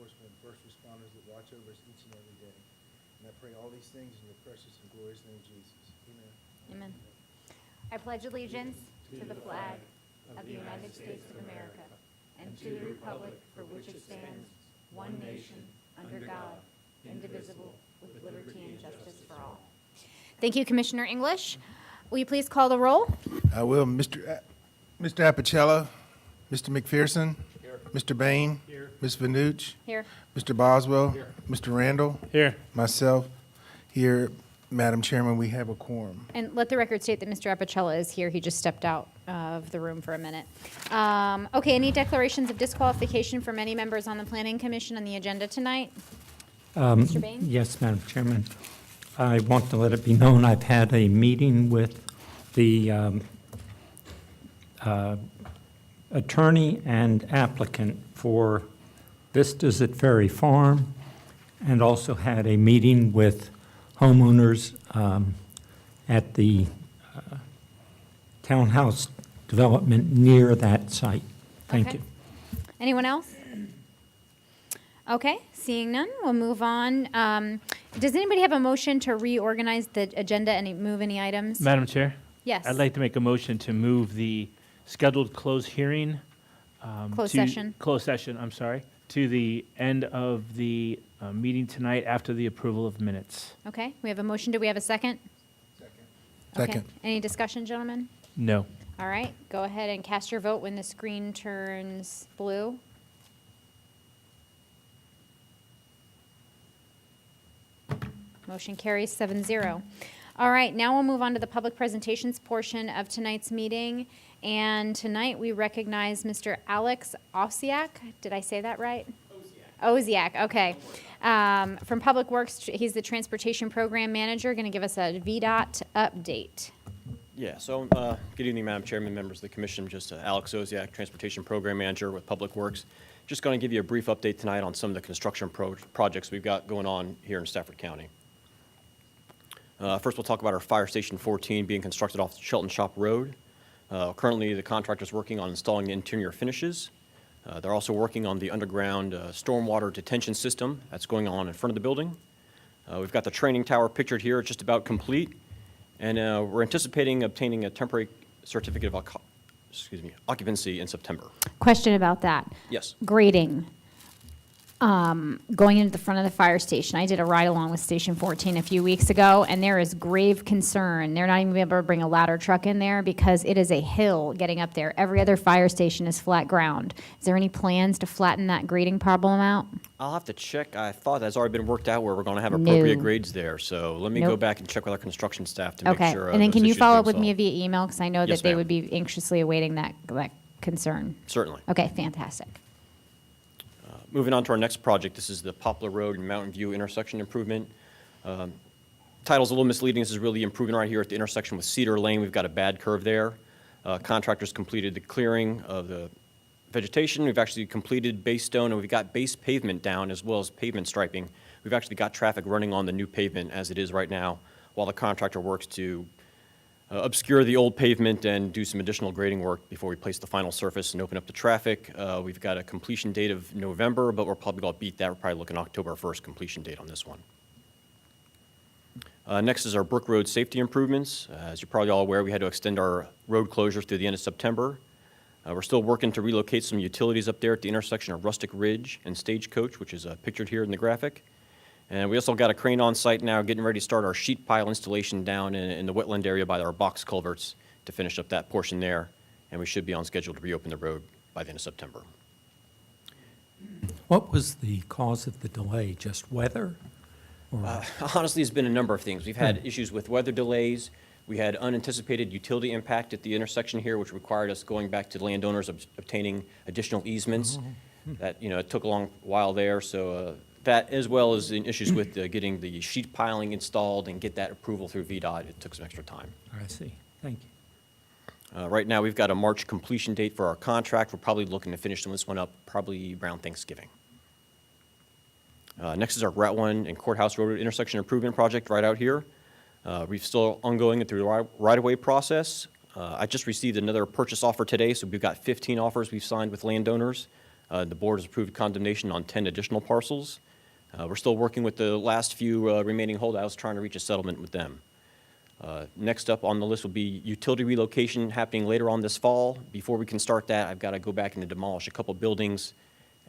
enforcement, and first responders that watch over us each and every day. And I pray all these things in your precious and glorious name, Jesus. Amen. Amen. I pledge allegiance to the flag of the United States of America and to the republic for which it stands, one nation, under God, indivisible, with liberty and justice for all. Thank you, Commissioner English. Will you please call the roll? I will. Mr. Apicella, Mr. McPherson, Mr. Bain, Ms. Vanucci, Here. Mr. Boswell, Mr. Randall, Here. myself, here. Madam Chairman, we have a quorum. And let the record state that Mr. Apicella is here. He just stepped out of the room for a minute. Okay, any declarations of disqualification from any members on the Planning Commission on the agenda tonight? Mr. Bain? Yes, Madam Chairman. I want to let it be known I've had a meeting with the attorney and applicant for Vistas at Ferry Farm, and also had a meeting with homeowners at the townhouse development near that site. Thank Okay. you. Anyone else? Okay, seeing none, we'll move on. Does anybody have a motion to reorganize the agenda and move any items? Madam Chair? Yes. I'd like to make a motion to move the scheduled closed hearing. Closed session. Closed session, I'm sorry, to the end of the meeting tonight after the approval of minutes. Okay, we have a motion. Do we have a second? Second. Okay. Any discussion, gentlemen? No. All right, go ahead and cast your vote when the screen turns blue. Motion carries 7-0. All right, now we'll move on to the public presentations portion of tonight's meeting. And tonight we recognize Mr. Alex Osiak. Did I say that right? Osiak, okay. From Public Works, he's the Transportation Program Manager, going to give us a VDOT update. Yeah, so good evening, Madam Chairman, members of the Commission. Just Alex Osiak, Transportation Program Manager with Public Works. Just going to give you a brief update tonight on some of the construction projects we've got going on here in Stafford County. First, we'll talk about our Fire Station 14 being constructed off Shelton Shop Road. Currently, the contractor's working on installing the interior finishes. They're also working on the underground stormwater detention system that's going on in front of the building. We've got the training tower pictured here, it's just about complete. And we're anticipating obtaining a temporary certificate of occupancy in September. Question about that. Yes. Grading. Going into the front of the fire station. I did a ride along with Station 14 a few weeks ago, and there is grave concern. They're not even able to bring a ladder truck in there because it is a hill getting up there. Every other fire station is flat ground. Is there any plans to flatten that grading problem out? I'll have to check. I thought that's already been worked out where we're going to have appropriate No. grades there. So let me Nope. go back and check with our construction staff to make Okay, sure. and then those can you issues follow up being with me solved. via email? Because I know Yes, that they ma'am. would be anxiously awaiting that concern. Certainly. Okay, fantastic. Moving on to our next project, this is the Poplar Road and Mountain View intersection improvement. Title's a little misleading. This is really improving right here at the intersection with Cedar Lane. We've got a bad curve there. Contractors completed the clearing of the vegetation. We've actually completed base stone, and we've got base pavement down as well as pavement striping. We've actually got traffic running on the new pavement as it is right now while the contractor works to obscure the old pavement and do some additional grading work before we place the final surface and open up the traffic. We've got a completion date of November, but we're probably going to beat that. We're probably looking October 1st completion date on this one. Next is our Brook Road safety improvements. As you're probably all aware, we had to extend our road closures through the end of September. We're still working to relocate some utilities up there at the intersection of Rustic Ridge and Stagecoach, which is pictured here in the graphic. And we also got a crane on site now, getting ready to start our sheet pile installation down in the wetland area by our box culverts to finish up that portion there. And we should be on schedule to reopen the road by the end of September. What was the cause of the delay? Just weather? Or Honestly, it's been a number of things. We've had issues with weather delays. We had unanticipated utility impact at the intersection here, which required us going back to the landowners obtaining additional easements. That, it took a long while there. So that, as well as in issues with getting the sheet piling installed and get that approval through VDOT, it took some extra time. I see. Thank you. Right now, we've got a March completion date for our contract. We're probably looking to finish this one up probably around Thanksgiving. Next is our Route 1 and Courthouse Road intersection improvement project right out here. We've still ongoing through the right-of-way process. I just received another purchase offer today, so we've got 15 offers we've signed with landowners. The board has approved condemnation on 10 additional parcels. We're still working with the last few remaining holdouts, trying to reach a settlement with them. Next up on the list will be utility relocation happening later on this fall. Before we can start that, I've got to go back and demolish a couple buildings,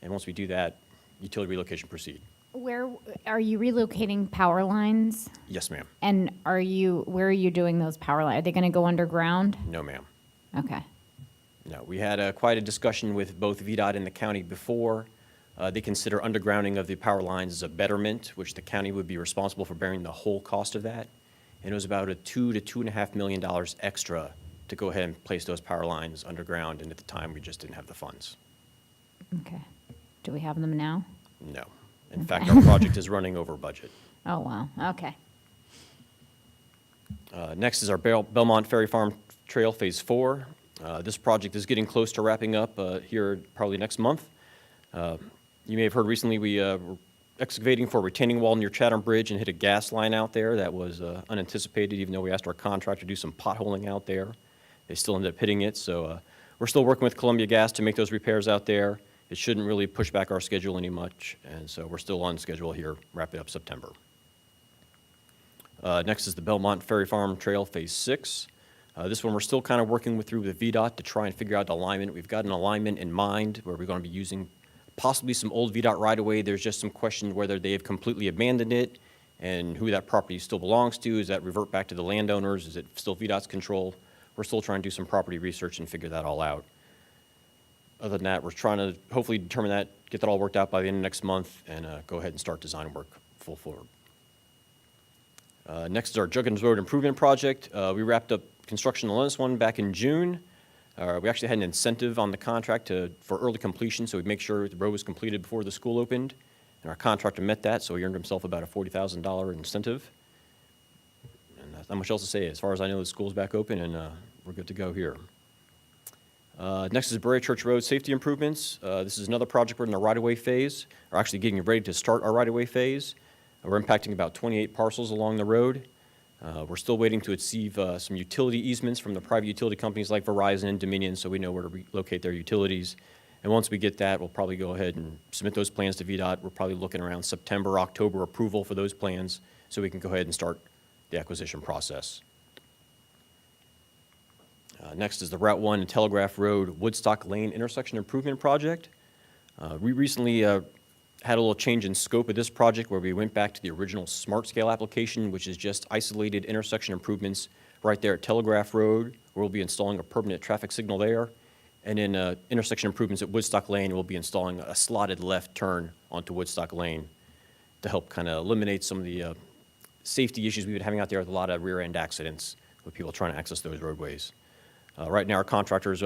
and once we do that, utility relocation proceed. Where are you relocating power lines? Yes, ma'am. And where are you doing those power lines? Are they going to go underground? No, ma'am. Okay. No, we had quite a discussion with both VDOT and the county before. They consider undergrounding of the power lines as a betterment, which the county would be responsible for bearing the whole cost of that. And it was about a $2 to $2.5 million extra to go ahead and place those power lines underground, and at the time, we just didn't have the funds. Okay. Do we have them now? No. In fact, our project is running over budget. Oh, wow. Okay. Next is our Belmont Ferry Farm Trail Phase 4. This project is getting close to wrapping up here probably next month. You may have heard recently we were excavating for a retaining wall near Chatham Bridge and hit a gas line out there that was unanticipated, even though we asked our contractor to do some potholing out there. They still ended up hitting it, so we're still working with Columbia Gas to make those repairs out there. It shouldn't really push back our schedule any much, and so we're still on schedule here, wrap it up September. Next is the Belmont Ferry Farm Trail Phase 6. This one we're still kind of working through with VDOT to try and figure out the alignment. We've got an alignment in mind where we're going to be using possibly some old VDOT right-of-way. There's just some question whether they have completely abandoned it and who that property still belongs to. Does that revert back to the landowners? Is it still VDOT's control? We're still trying to do some property research and figure that all out. Other than that, we're trying to hopefully determine that, get that all worked out by the end of next month, and go ahead and start design work full forward. Next is our Juggins Road Improvement Project. We wrapped up construction on this one back in June. We actually had an incentive on the contract for early completion, so we'd make sure the road was completed before the school opened. And our contractor met that, so he earned himself about a $40,000 incentive. And that's not much else to say. As far as I know, the school's back open, and we're good to go here. Next is Bray Church Road safety improvements. This is another project we're in the right-of-way phase, or actually getting ready to start our right-of-way phase. We're impacting about 28 parcels along the road. We're still waiting to receive some utility easements from the private utility companies like Verizon and Dominion, so we know where to relocate their utilities. And once we get that, we'll probably go ahead and submit those plans to VDOT. We're probably looking around September, October approval for those plans, so we can go ahead and start the acquisition process. Next is the Route 1 and Telegraph Road Woodstock Lane Intersection Improvement Project. We recently had a little change in scope of this project where we went back to the original Smart Scale application, which is just isolated intersection improvements right there at Telegraph Road, where we'll be installing a permanent traffic signal there. And in intersection improvements at Woodstock Lane, we'll be installing a slotted left turn onto Woodstock Lane to help kind of eliminate some of the safety issues we've been having out there with a lot of rear-end accidents with people trying to access those roadways. Right now, our contractor's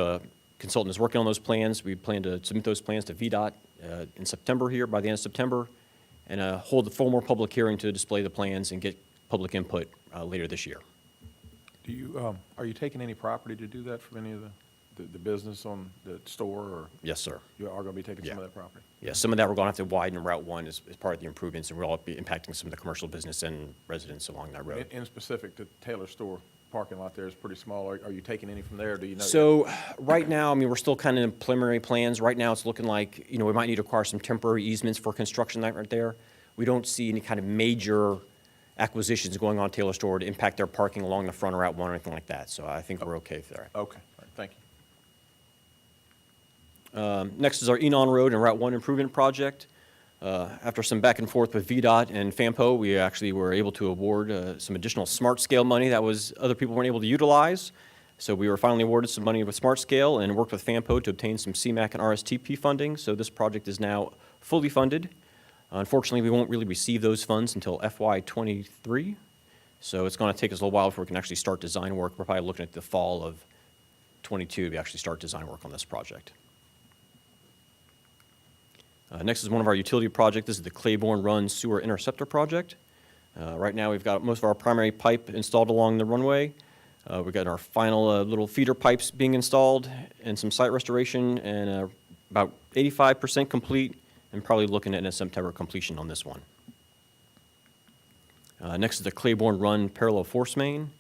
consultant is working on those plans. We plan to submit those plans to VDOT in September here, by the end of September, and hold a formal public hearing to display the plans and get public input later this year. Do you, are you taking any property to do that from any of the business on the store, or Yes, sir. you are going to be taking some Yeah. of that property? Yeah, some of that we're going to have to widen Route 1 as part of the improvements, and we'll all be impacting some of the commercial business and residents along that road. In specific, the Taylor store parking lot there is pretty small. Are you taking any from there? Do you know? So right now, I mean, we're still kind of in preliminary plans. Right now, it's looking like, we might need to acquire some temporary easements for construction right there. We don't see any kind of major acquisitions going on Taylor Store to impact their parking along the front of Route 1 or anything like that. So I think we're okay there. Okay, all right, thank you. Next is our Enon Road and Route 1 improvement project. After some back and forth with VDOT and FAMPO, we actually were able to award some additional Smart Scale money that was other people weren't able to utilize. So we were finally awarded some money with Smart Scale and worked with FAMPO to obtain some CMAQ and RSTP funding. So this project is now fully funded. Unfortunately, we won't really receive those funds until FY23. So it's going to take us a little while before we can actually start design work. We're probably looking at the fall of 22 to actually start design work on this project. Next is one of our utility projects. This is the Claiborne Run Sewer Interceptor Project. Right now, we've got most of our primary pipe installed along the runway. We've got our final little feeder pipes being installed and some site restoration, and about 85% complete, and probably looking at a September completion on this one. Next is the Claiborne Run Parallel Force Main.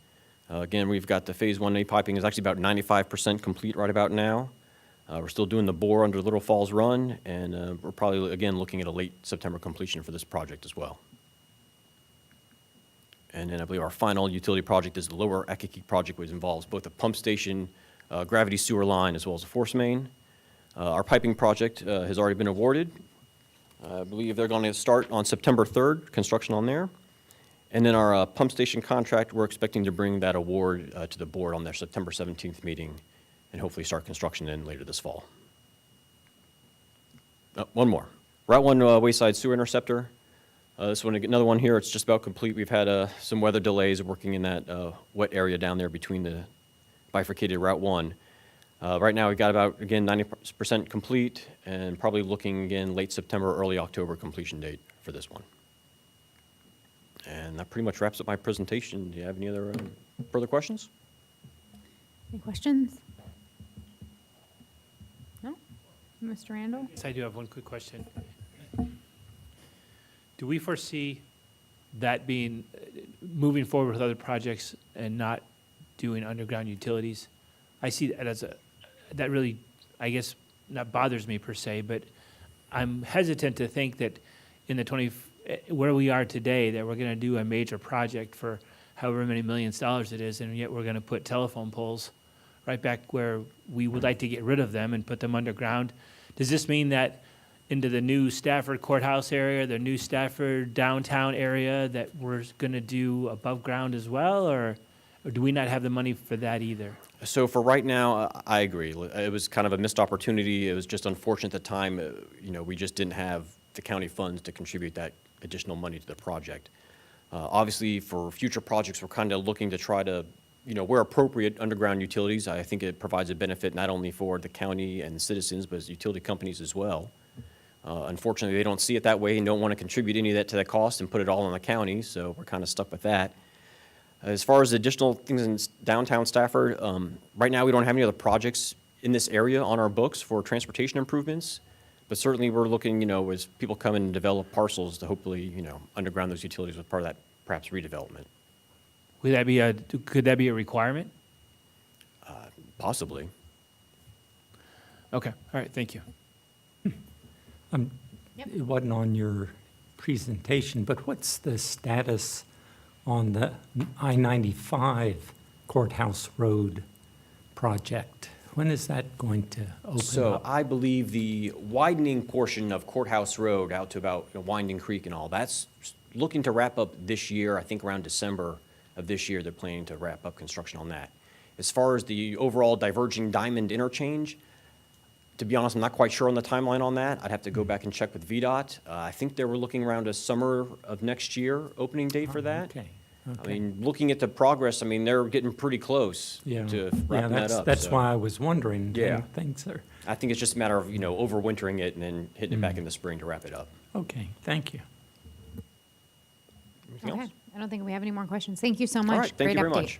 Again, we've got the Phase 1A piping is actually about 95% complete right about now. We're still doing the bore under Little Falls Run, and we're probably, again, looking at a late September completion for this project as well. And then I believe our final utility project is the Lower Akiki project, which involves both a pump station, gravity sewer line, as well as a force main. Our piping project has already been awarded. I believe they're going to start on September 3rd, construction on there. And then our pump station contract, we're expecting to bring that award to the board on their September 17th meeting and hopefully start construction then later this fall. One more. Route 1 Wayside Sewer Interceptor. This one, another one here, it's just about complete. We've had some weather delays working in that wet area down there between the bifurcated Route 1. Right now, we've got about, again, 90% complete and probably looking again late September, early October completion date for this one. And that pretty much wraps up my presentation. Do you have any other further questions? Any questions? No? Mr. Randall? Yes, I do have one quick question. Do we foresee that being, moving forward with other projects and not doing underground utilities? I see that as that really, I guess, not bothers me per se, but I'm hesitant to think that in the where we are today, that we're going to do a major project for however many millions of dollars it is, and yet we're going to put telephone poles right back where we would like to get rid of them and put them underground. Does this mean that into the new Stafford courthouse area, the new Stafford downtown area, that we're going to do above ground as well, or do we not have the money for that either? So for right now, I agree. It was kind of a missed opportunity. It was just unfortunate at the time, we just didn't have the county funds to contribute that additional money to the project. Obviously, for future projects, we're kind of looking to try to, where appropriate, underground utilities. I think it provides a benefit not only for the county and citizens, but as utility companies as well. Unfortunately, they don't see it that way and don't want to contribute any of that to the cost and put it all on the county, so we're kind of stuck with that. As far as additional things in downtown Stafford, right now we don't have any other projects in this area on our books for transportation improvements, but certainly we're looking, as people come in and develop parcels to hopefully, underground those utilities with part of that perhaps redevelopment. Could that be a requirement? Possibly. Okay, all right, thank you. Yep. It wasn't on your presentation, but what's the status on the I-95 Courthouse Road project? When is that going to open So up? I believe the widening portion of Courthouse Road out to about Winding Creek and all, that's looking to wrap up this year. I think around December of this year, they're planning to wrap up construction on that. As far as the overall diverging Diamond interchange, to be honest, I'm not quite sure on the timeline on that. I'd have to go back and check with VDOT. I think they were looking around a summer of next year opening date for that. Okay. I mean, looking at the progress, I mean, they're getting pretty close to wrapping that up. That's so why I was wondering. Yeah. Things are, I think it's just a matter of, overwintering it and then hitting it back in the spring to wrap it up. okay, thank you. Anything Okay, else? I don't think we have any more questions. Thank you so much. All right, thank you very Great update. much.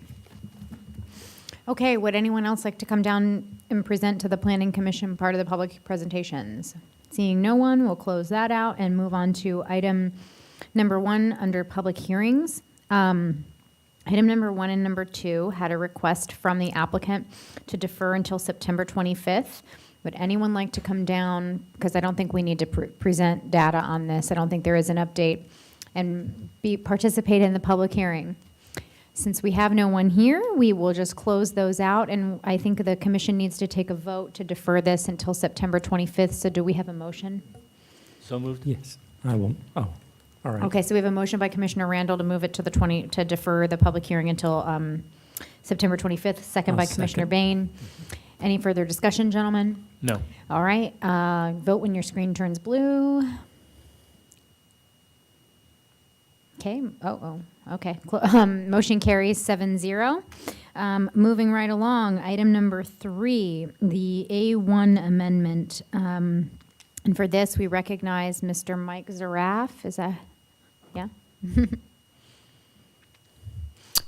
Okay, would anyone else like to come down and present to the Planning Commission part of the public presentations? Seeing no one, we'll close that out and move on to item number 1 under public hearings. Item number 1 and number 2 had a request from the applicant to defer until September 25th. Would anyone like to come down, because I don't think we need to present data on this. I don't think there is an update, and participate in the public hearing. Since we have no one here, we will just close those out, and I think the commission needs to take a vote to defer this until September 25th. So do we have a motion? So moved? Yes, I will, all right. Okay, so we have a motion by Commissioner Randall to move it to to defer the public hearing until September 25th, second I'll by Commissioner second. Bain. Any further discussion, gentlemen? No. All right, vote when your screen turns blue. Okay, okay. Motion carries 7-0. Moving right along, item number 3, the A1 amendment. And for this, we recognize Mr. Mike Zaraf. Is that, yeah?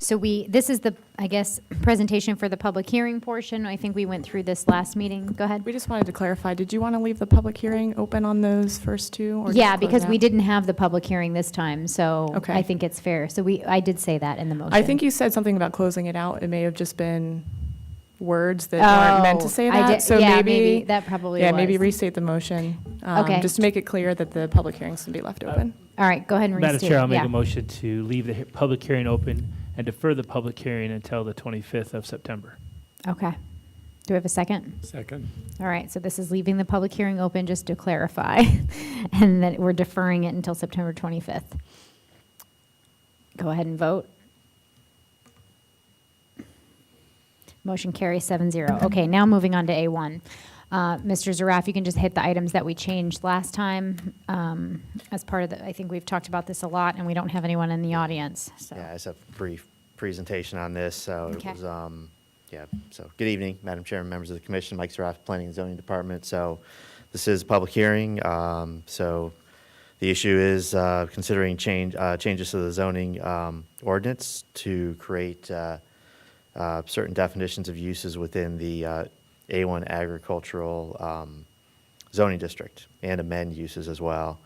So this is the, I guess, presentation for the public hearing portion. I think we went through this last meeting. Go ahead. We just wanted to clarify, did you want to leave the public hearing open on those first two? Or Yeah, just close because we out? didn't have the public hearing this time, so Okay. I think it's fair. So I did say that in the motion. I think you said something about closing it out. It may have just been words that weren't meant to say Oh, I that. did- So yeah, maybe that probably yeah, maybe was. restate the motion. Okay. Just to make it clear that the public hearings can be left open. All right, go ahead and restate. Madam Chair, I'll make Yeah. a motion to leave the public hearing open and defer the public hearing until the 25th of September. Okay. Do we have a second? Second. All right, so this is leaving the public hearing open, just to clarify, and then we're deferring it until September 25th. Go ahead and vote. Motion carries 7-0. Okay, now moving on to A1. Mr. Zaraf, you can just hit the items that we changed last time as part of the, I think we've talked about this a lot, and we don't have anyone in the audience, so. Yeah, it's a brief presentation on this, so Okay. it was, so good evening, Madam Chairman, members of the commission, Mike Saraf, Planning and Zoning Department. So this is a public hearing, so the issue is considering changes to the zoning ordinance to create certain definitions of uses within the A1 agricultural zoning district and amend uses as well.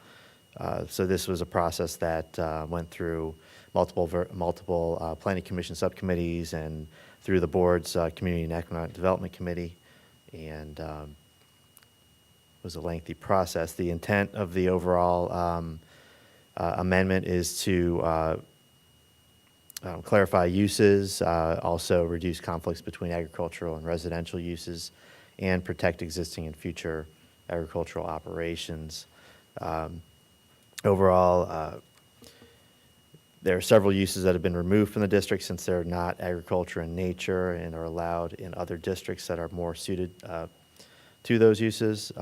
So this was a process that went through multiple planning commission subcommittees and through the board's Community and Economic Development Committee, and was a lengthy process. The intent of the overall amendment is to clarify uses, also reduce conflicts between agricultural and residential uses, and protect existing and future agricultural operations. Overall, there are several uses that have been removed from the district since they're not agriculture in nature and are allowed in other districts that are more suited to those uses.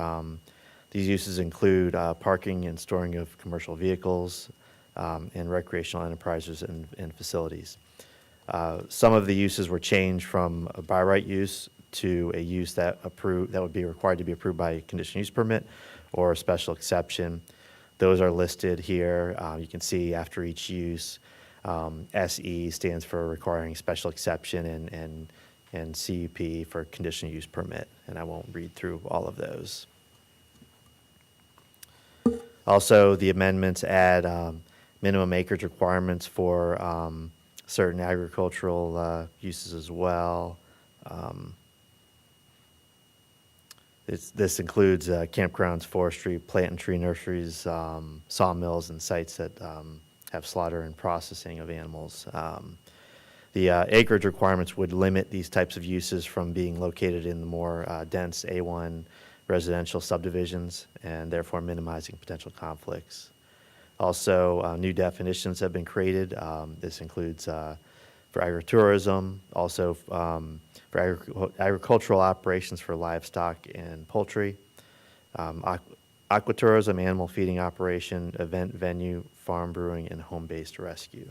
These uses include parking and storing of commercial vehicles and recreational enterprises and facilities. Some of the uses were changed from a by right use to a use that would be required to be approved by a conditional use permit or a special exception. Those are listed here. You can see after each use, SE stands for requiring special exception and CUP for conditional use permit, and I won't read through all of those. Also, the amendments add minimum acreage requirements for certain agricultural uses as well. This includes campgrounds, forestry, plant and tree nurseries, sawmills, and sites that have slaughter and processing of animals. The acreage requirements would limit these types of uses from being located in the more dense A1 residential subdivisions and therefore minimizing potential conflicts. Also, new definitions have been created. This includes for agritourism, also for agricultural operations for livestock and poultry, aquatourism, animal feeding operation, event venue, farm brewing, and home-based rescue.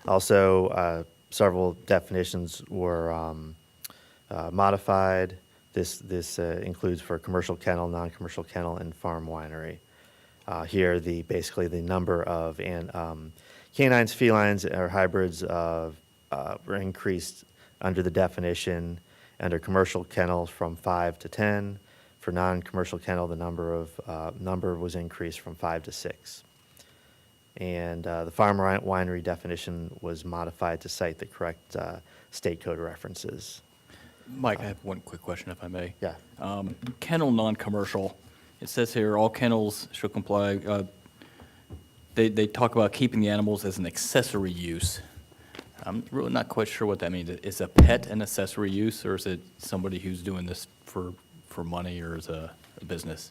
Also, several definitions were modified. This includes for commercial kennel, non-commercial kennel, and farm winery. Here, basically the number of canines, felines, or hybrids were increased under the definition. Under commercial kennels from 5 to 10. For non-commercial kennel, the number was increased from 5 to 6. And the farm winery definition was modified to cite the correct state code references. Mike, I have one quick question, if I may. Yeah. Kennel non-commercial, it says here, all kennels shall comply. They talk about keeping the animals as an accessory use. I'm really not quite sure what that means. Is a pet an accessory use, or is it somebody who's doing this for money or as a business?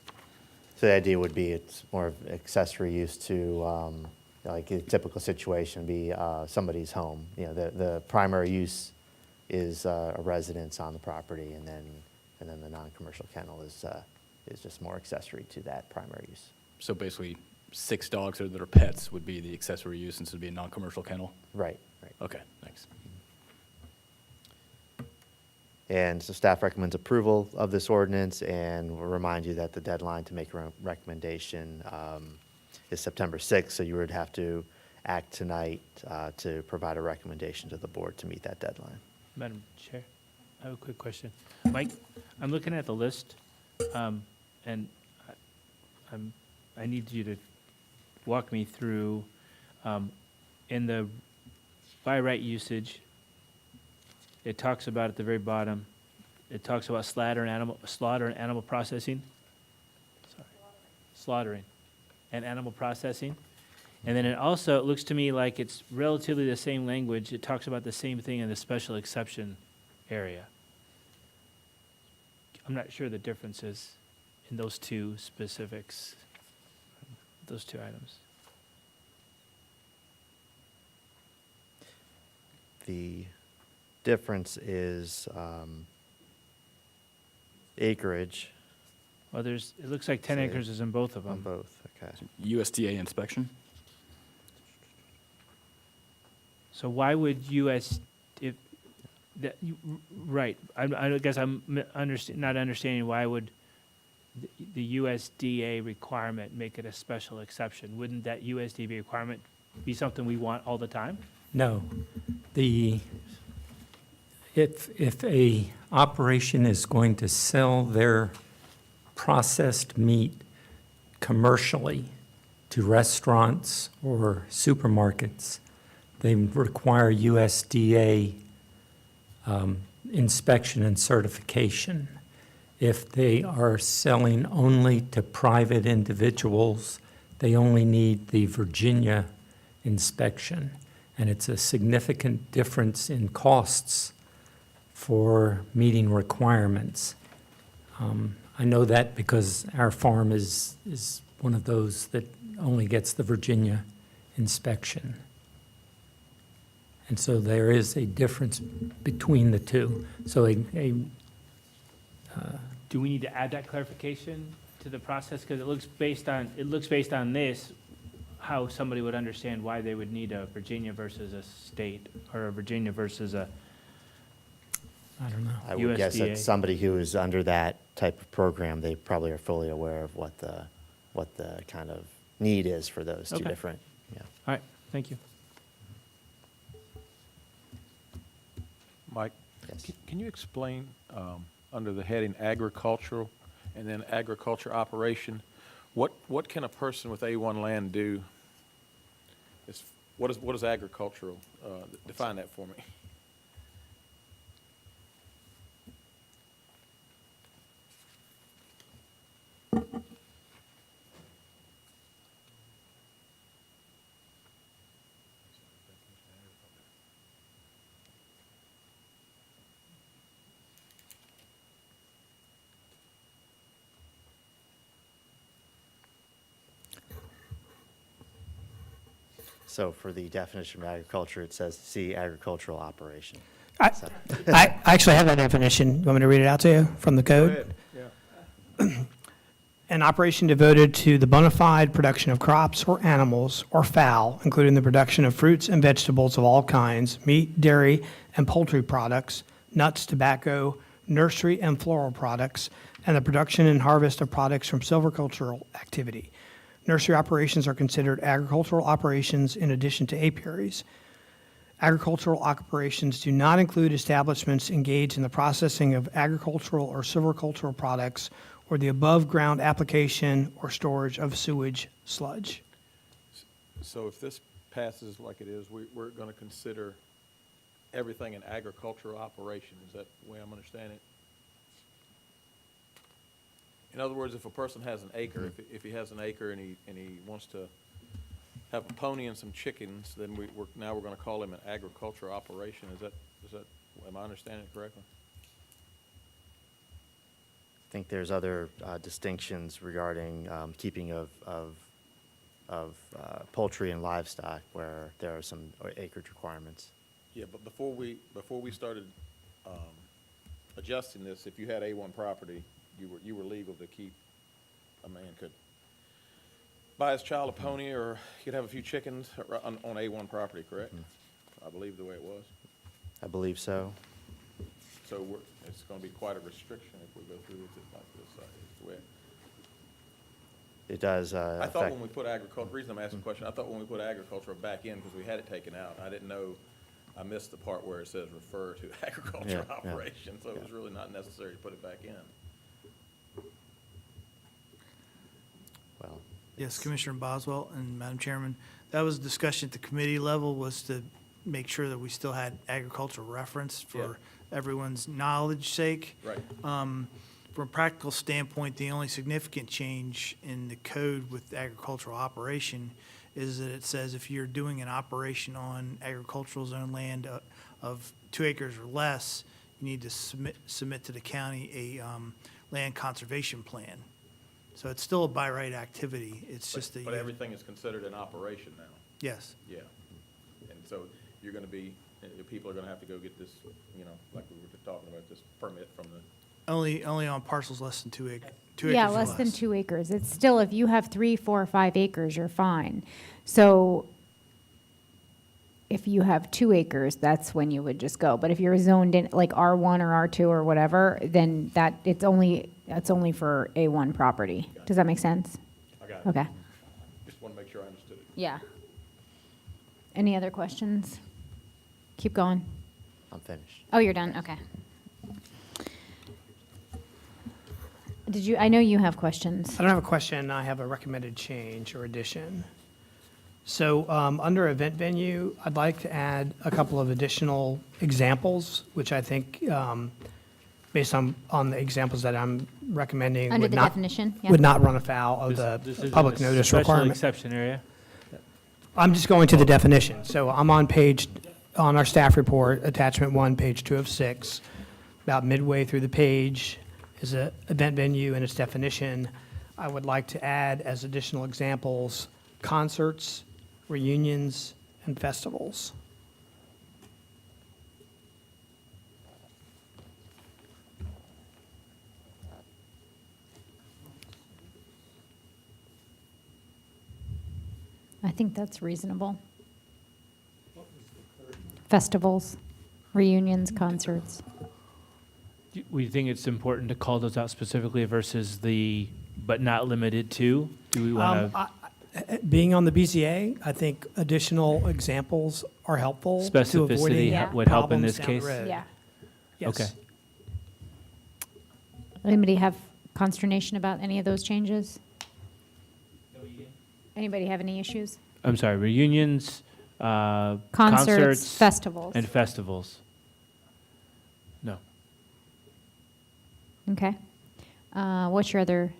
So the idea would be it's more of accessory use to, like a typical situation would be somebody's home. You know, the primary use is a residence on the property, and then the non-commercial kennel is just more accessory to that primary use. So basically, 6 dogs that are pets would be the accessory use since it would be a non-commercial kennel? Right, right. Okay, thanks. And so staff recommends approval of this ordinance, and we'll remind you that the deadline to make a recommendation is September 6th, so you would have to act tonight to provide a recommendation to the board to meet that deadline. Madam Chair, I have a quick question. Mike, I'm looking at the list, and I need you to walk me through, in the by right usage, it talks about at the very bottom, it talks about slaughter and animal processing. Sorry. Slaughtering and animal processing. And then it looks to me like it's relatively the same language. It talks about the same thing in the special exception area. I'm not sure the differences in those two specifics, those two items. The difference is acreage Well, it looks like 10 Say acres is in both of on them. both, okay. USDA inspection? So why would right, I guess I'm not understanding why would the USDA requirement make it a special exception? Wouldn't that USDA requirement be something we want all the time? No. If a operation is going to sell their processed meat commercially to restaurants or supermarkets, they require USDA inspection and certification. If they are selling only to private individuals, they only need the Virginia inspection. And it's a significant difference in costs for meeting requirements. I know that because our farm is one of those that only gets the Virginia inspection. And so there is a difference between the two. So Do we need to add that clarification to the process? Because it looks based on this, how somebody would understand why they would need a Virginia versus a state, or a Virginia versus a, I don't know. I would guess USDA. that somebody who is under that type of program, they probably are fully aware of what the kind of need is for those two Okay. different, yeah. all right, thank you. Mike, Yes. can you explain, under the heading agricultural and then agriculture operation, what can a person with A1 land do? What is agricultural? Define that for me. So for the definition of agriculture, it says, see agricultural operation. I So- I actually have that definition. You want me to read it out to you from the code? Yeah. An operation devoted to the bona fide production of crops or animals or fowl, including the production of fruits and vegetables of all kinds, meat, dairy, and poultry products, nuts, tobacco, nursery and floral products, and the production and harvest of products from silvicultural activity. Nursery operations are considered agricultural operations in addition to apiaries. Agricultural operations do not include establishments engaged in the processing of agricultural or silvicultural products or the above-ground application or storage of sewage sludge. So if this passes like it is, we're going to consider everything an agricultural operation. Is that the way I'm understanding it? In other words, if a person has an acre, if he has an acre and he wants to have a pony and some chickens, then now we're going to call him an agricultural operation. Is that, am I understanding it correctly? I think there's other distinctions regarding keeping of poultry and livestock where there are some acreage requirements. Yeah, but before we started adjusting this, if you had A1 property, you were legal to keep, a man could buy his child a pony, or he could have a few chickens on A1 property, correct? I believe the way it was. I believe so. So it's going to be quite a restriction if we go through with it like this. Is the way It does I thought affect, when we put agriculture, the reason I'm asking the question, I thought when we put agricultural back in, because we had it taken out, I didn't know, I missed the part where it says refer to agricultural Yeah, yeah. operation, so it was really not necessary to put it back in. Yes, Commissioner Boswell and Madam Chairman, that was discussion at the committee level, was to make sure that we still had agricultural reference for Yeah. everyone's knowledge sake. Right. From a practical standpoint, the only significant change in the code with agricultural operation is that it says if you're doing an operation on agricultural zone land of 2 acres or less, you need to submit to the county a land conservation plan. So it's still a by right activity. It's just that But you, everything is considered an operation now. yes. Yeah. And so you're going to be, people are going to have to go get this, like we were just talking about, this permit from the, Only on parcels less than 2 acres. Yeah, less than 2 acres. It's still, if you have 3, 4, 5 acres, you're fine. So if you have 2 acres, that's when you would just go. But if you're zoned in like R1 or R2 or whatever, then it's only for A1 property. Does that make sense? I got it. Okay. Just want to make sure I understood it. Yeah. Any other questions? Keep going. I'm finished. Oh, you're done, okay. I know you have questions. I don't have a question, I have a recommended change or addition. So, under event venue, I'd like to add a couple of additional examples, which I think, based on the examples that I'm recommending, Under would the not, definition, yeah. would not run afoul of This the is public a notice special requirement. exception area. I'm just going to the definition. So I'm on our staff report, attachment 1, page 2 of 6. About midway through the page is an event venue and its definition. I would like to add as additional examples, concerts, reunions, and festivals. I think that's reasonable. Festivals, reunions, concerts. We think it's important to call those out specifically versus the, but not limited to? Do we want to? Being on the BZA, I think additional examples are helpful to Specificity avoiding Yeah. would help in problems this down the case? road. Yeah. Yes. Okay. Anybody have consternation about any of those changes? Anybody have any issues? I'm sorry, reunions, Concerts, festivals. and festivals. No. Okay. What's your other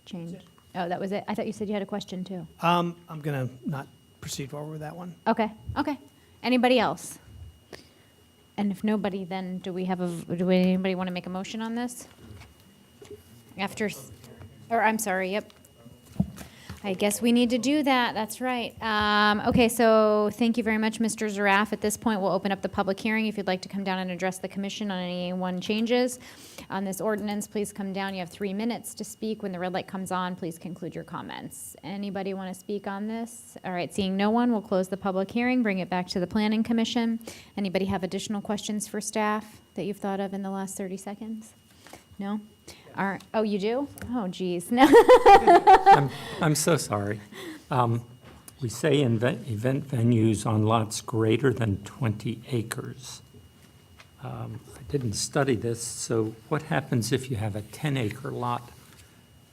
change? Oh, that was it? I thought you said you had a question too. I'm going to not proceed forward with that one. Okay, okay. Anybody else? And if nobody, then do anybody want to make a motion on this? I'm sorry, yep. I guess we need to do that, that's right. Okay, so thank you very much, Mr. Zaraf. At this point, we'll open up the public hearing. If you'd like to come down and address the commission on any one changes on this ordinance, please come down. You have 3 minutes to speak. When the red light comes on, please conclude your comments. Anybody want to speak on this? All right, seeing no one, we'll close the public hearing, bring it back to the planning commission. Anybody have additional questions for staff that you've thought of in the last 30 seconds? No? All right. Oh, you do? Oh, geez. No. I'm so sorry. We say event venues on lots greater than 20 acres. I didn't study this, so what happens if you have a 10-acre lot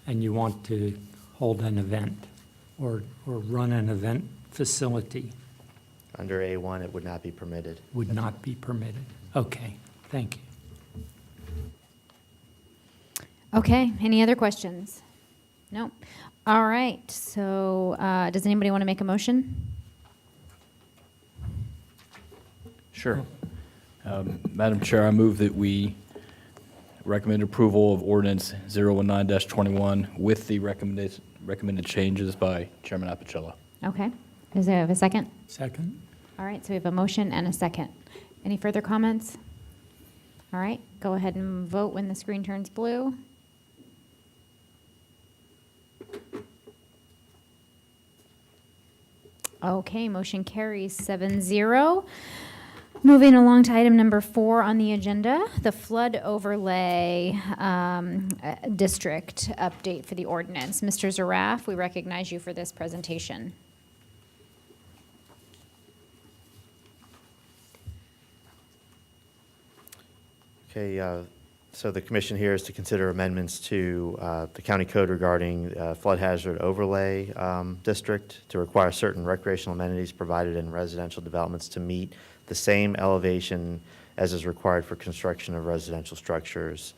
and you want to hold an event or run an event facility? Under A1, it would not be permitted. Would not be permitted. Okay, thank you. Okay, any other questions? No. All right, so does anybody want to make a motion? Sure. Madam Chair, I move that we recommend approval of ordinance 019-21 with the recommended changes by Chairman Apicella. Okay, does there have a second? Second? All right, so we have a motion and a second. Any further comments? All right, go ahead and vote when the screen turns blue. Okay, motion carries 7-0. Moving along to item number 4 on the agenda, the flood overlay district update for the ordinance. Mr. Zaraf, we recognize you for this presentation. Okay, So the commission here is to consider amendments to the county code regarding flood hazard overlay district to require certain recreational amenities provided in residential developments to meet the same elevation as is required for construction of residential structures.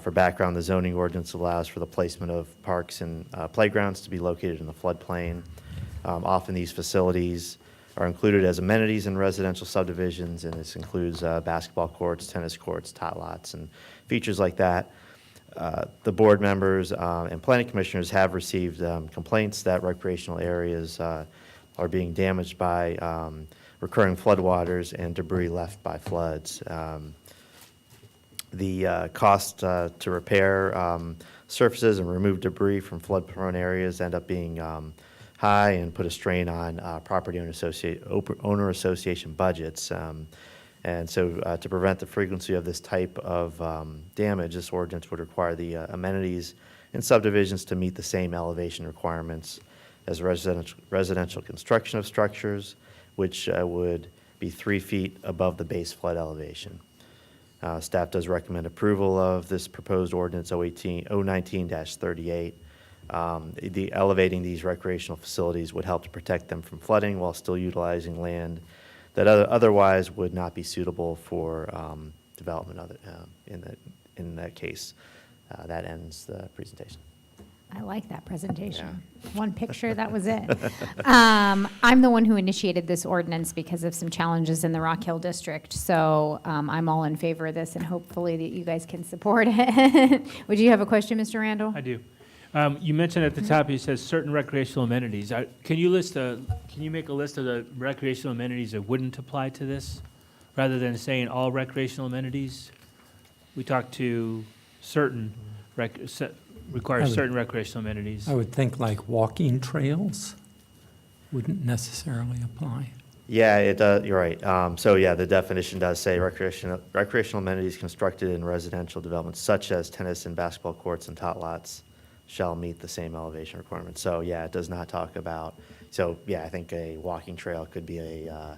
For background, the zoning ordinance allows for the placement of parks and playgrounds to be located in the floodplain. Often these facilities are included as amenities in residential subdivisions, and this includes basketball courts, tennis courts, tot lots, and features like that. The board members and planning commissioners have received complaints that recreational areas are being damaged by recurring floodwaters and debris left by floods. The cost to repair surfaces and remove debris from flood-prone areas end up being high and put a strain on property owner association budgets. And so to prevent the frequency of this type of damage, this ordinance would require the amenities in subdivisions to meet the same elevation requirements as residential construction of structures, which would be 3 feet above the base flood elevation. Staff does recommend approval of this proposed ordinance 019-38. The elevating these recreational facilities would help to protect them from flooding while still utilizing land that otherwise would not be suitable for development in that case. That ends the presentation. I like that presentation. One picture, that was it. I'm the one who initiated this ordinance because of some challenges in the Rock Hill District. So I'm all in favor of this, and hopefully that you guys can support it. Would you have a question, Mr. Randall? I do. You mentioned at the top, it says certain recreational amenities. Can you make a list of the recreational amenities that wouldn't apply to this, rather than saying all recreational amenities? We talked to certain, requires certain recreational amenities. I would think like walking trails wouldn't necessarily apply. Yeah, it does, you're right. So yeah, the definition does say recreational amenities constructed in residential developments such as tennis and basketball courts and tot lots shall meet the same elevation requirements. So yeah, it does not talk about, so yeah, I think a walking trail could be a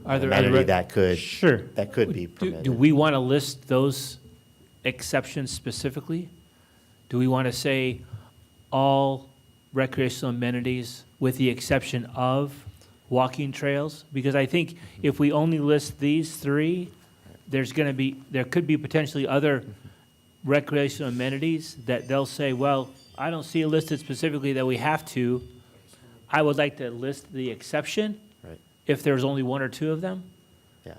amenity that could be permitted. Do we want to list those exceptions specifically? Do we want to say all recreational amenities with the exception of walking trails? Because I think if we only list these three, there could be potentially other recreational amenities that they'll say, well, I don't see it listed specifically that we have to. I would like to list the exception if there's only one or two of them,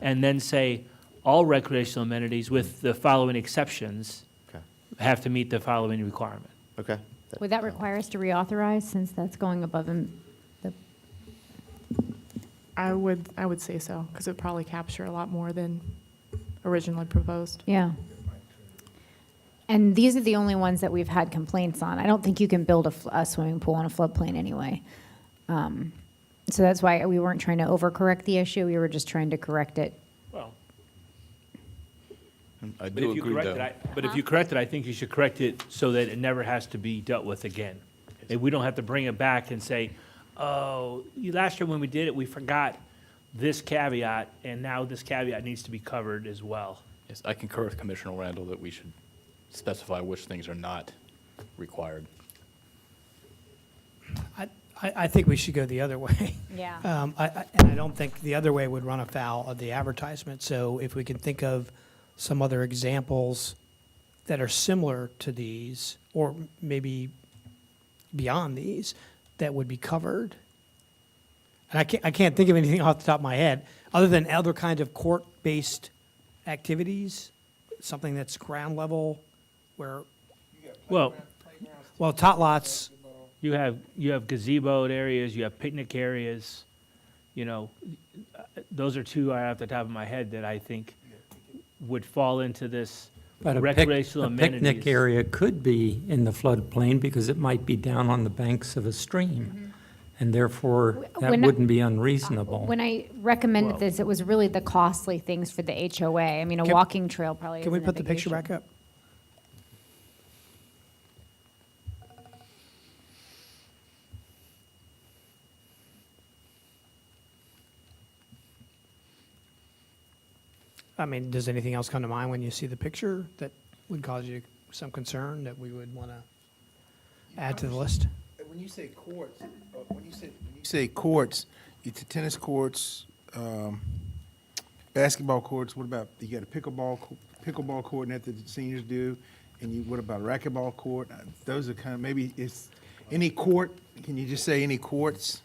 and then say all recreational amenities with the following exceptions have to meet the following requirement. Okay. Would that require us to reauthorize, since that's going above the? I would say so, because it would probably capture a lot more than originally proposed. Yeah. And these are the only ones that we've had complaints on. I don't think you can build a swimming pool on a floodplain anyway. So that's why we weren't trying to overcorrect the issue. We were just trying to correct it. Well, I but do if you agree, correct though. it, but if you correct it, I think you should correct it so that it never has to be dealt with again. And we don't have to bring it back and say, oh, last year when we did it, we forgot this caveat, and now this caveat needs to be covered as well. Yes, I concur with Commissioner Randall that we should specify which things are not required. I think we should go the other way. Yeah. And I don't think the other way would run afoul of the advertisement. So if we can think of some other examples that are similar to these, or maybe beyond these, that would be covered. And I can't think of anything off the top of my head, other than other kinds of court-based activities, something that's ground level, where, Well, well, tot lots, you have gazeboed areas, you have picnic areas, those are two right off the top of my head that I think would fall into this But recreational a amenities. picnic area could be in the floodplain because it might be down on the banks of a stream. And therefore, that When- wouldn't be unreasonable. When I recommended this, it was really the costly things for the HOA. I mean, a Can- walking trail probably can we isn't a put the big picture issue. back up? I mean, does anything else come to mind when you see the picture that would cause you some concern that we would want to add to the list? When you say courts, when you say courts, it's tennis courts, basketball courts. What about, you got a pickleball court that the seniors do, and what about a racquetball court? Those are kind of, maybe it's any court. Can you just say any courts?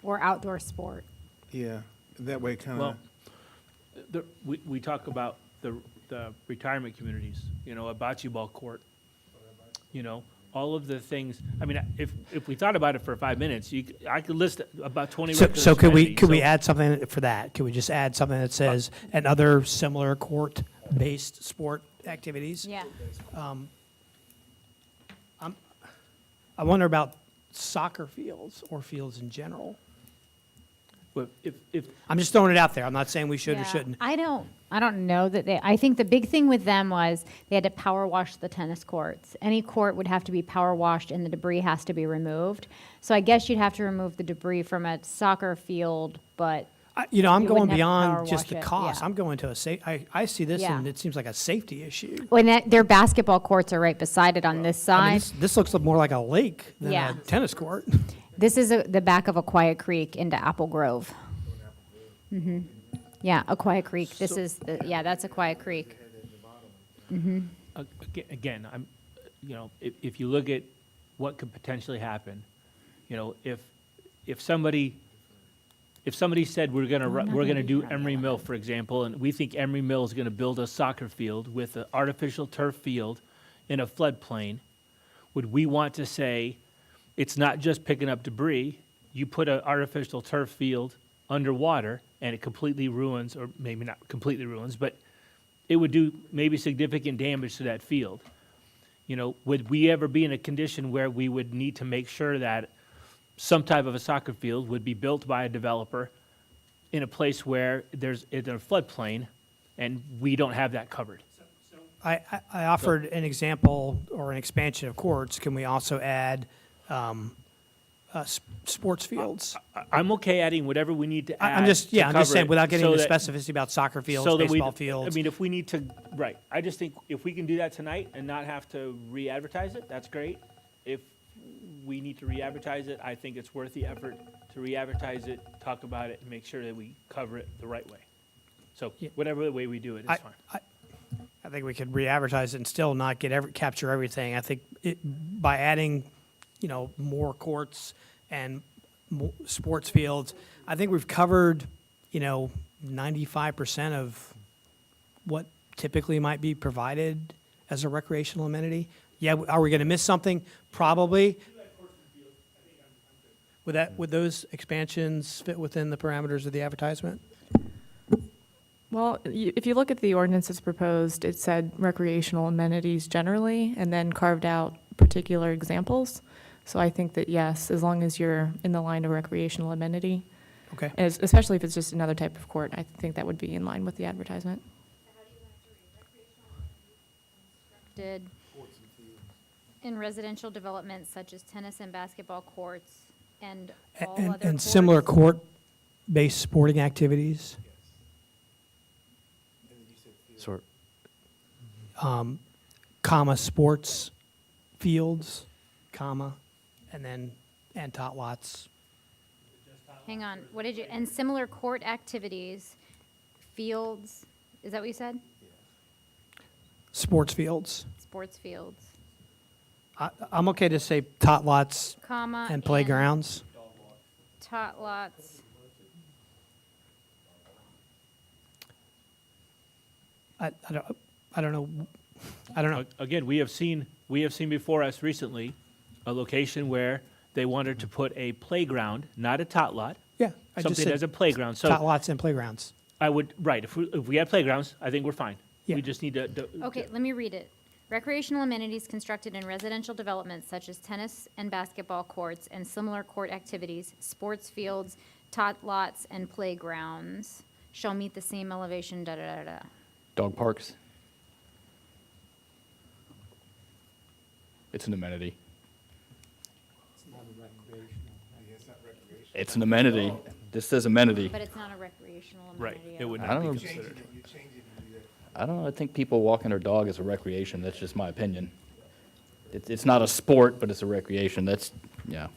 Or outdoor sport. Yeah, that way kind Well, of. we talk about the retirement communities, a bocce ball court, all of the things. I mean, if we thought about it for 5 minutes, I could list about 20 So, regular so could we, amenities. could we So- add something for that? Could we just add something that says, and other similar court-based sport activities? Yeah. I wonder about soccer fields or fields in general. Well, if I'm just throwing it out there. I'm not saying we should or Yeah. shouldn't. I don't know that I think the big thing with them was they had to power wash the tennis courts. Any court would have to be power washed and the debris has to be removed. So I guess you'd have to remove the debris from a soccer field, but I'm You going wouldn't have to beyond power just wash the it, cost. yeah. I'm going to I see this Yeah. and it seems like a safety issue. when their basketball courts are right beside it on this I mean, side. this looks more like a lake than Yeah. a tennis court. This is the back of Aquia Creek into Apple Grove. Yeah, Aquia Creek. This is, that's Aquia Creek. Again, if you look at what could potentially happen, if somebody said we're gonna do Emery Mill, for example, and we think Emery Mill is gonna build a soccer field with an artificial turf field in a floodplain, would we want to say it's not just picking up debris? You put an artificial turf field underwater and it completely ruins, or maybe not completely ruins, but it would do maybe significant damage to that field. Would we ever be in a condition where we would need to make sure that some type of a soccer field would be built by a developer in a place where it's a floodplain and we don't have that covered? I offered an example or an expansion of courts. Can we also add sports fields? I'm okay adding whatever we need to add. I'm just to I'm just cover saying it without getting so into that- specificity about soccer fields, so that we- baseball fields. I mean, if we need to, right, I just think if we can do that tonight and not have to re-advertise it, that's great. If we need to re-advertise it, I think it's worth the effort to re-advertise it, talk about it, and make sure that we cover it the right way. So Yeah. whatever the way we do it, I- it's fine. I think we could re-advertise it and still not capture everything. I think by adding, more courts and sports fields, I think we've covered, 95% of what typically might be provided as a recreational amenity. Yeah, are we going to miss something? Probably. Would those expansions fit within the parameters of the advertisement? Well, if you look at the ordinance that's proposed, it said recreational amenities generally, and then carved out particular examples. So I think that, yes, as long as you're in the line of recreational amenity, Okay. especially if it's just another type of court, I think that would be in line with the advertisement. Did in residential developments such as tennis and basketball courts and all And, other and similar courts. court-based sporting activities, Sort, sports fields, and tot lots. Hang on, what did you, and similar court activities, fields, is that what you said? Sports fields. Sports fields, I'm okay to say tot lots comma. and playgrounds. Tot lots, I don't know. Again, we have seen before us recently a location where they wanted to put a playground, not a tot lot, Yeah, I just something said as a playground. So tot lots and playgrounds. I would, right, if we have playgrounds, I think we're fine. Yeah. We just need to. okay, let me read it. Recreational amenities constructed in residential developments such as tennis and basketball courts and similar court activities, sports fields, tot lots, and playgrounds shall meet the same elevation, da-da-da-da. Dog parks. It's an amenity. It's an amenity. This says amenity. But it's not a recreational Right, amenity. it would I not don't be know. considered. I don't know, I think people walking their dog is a recreation. That's just my opinion. It's not a sport, but it's a recreation. That's, yeah.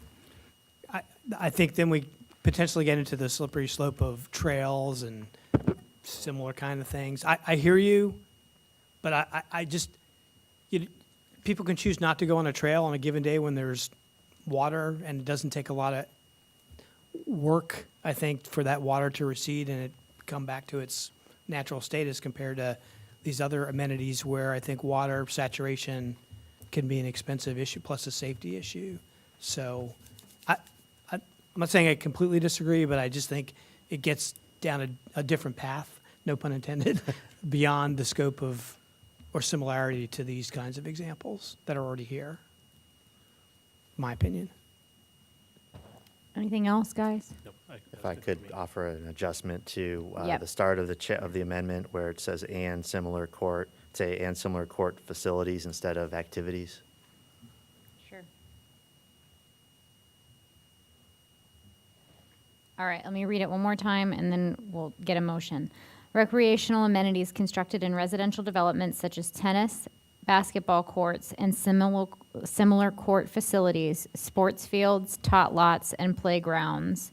I think then we potentially get into the slippery slope of trails and similar kind of things. I hear you, but I just, people can choose not to go on a trail on a given day when there's water, and it doesn't take a lot of work, I think, for that water to recede and it come back to its natural state as compared to these other amenities where I think water saturation can be an expensive issue plus a safety issue. So I'm not saying I completely disagree, but I just think it gets down a different path, no pun intended, beyond the scope of or similarity to these kinds of examples that are already here. My opinion. Anything else, guys? If I could offer an adjustment to Yep. the start of the amendment where it says and similar court, say and similar court facilities instead of activities. Sure. All right, let me read it one more time and then we'll get a motion. Recreational amenities constructed in residential developments such as tennis, basketball courts, and similar court facilities, sports fields, tot lots, and playgrounds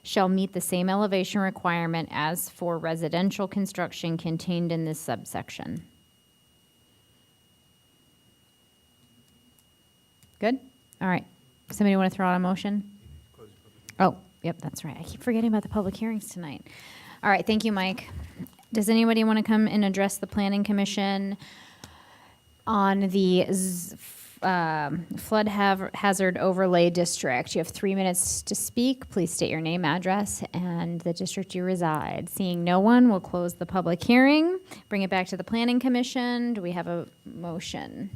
shall meet the same elevation requirement as for residential construction contained in this subsection. Good? All right. Somebody want to throw out a motion? Oh, yep, that's right. I keep forgetting about the public hearings tonight. All right, thank you, Mike. Does anybody want to come and address the Planning Commission on the flood hazard overlay district? You have 3 minutes to speak. Please state your name, address, and the district you reside. Seeing no one, we'll close the public hearing. Bring it back to the Planning Commission. Do we have a motion?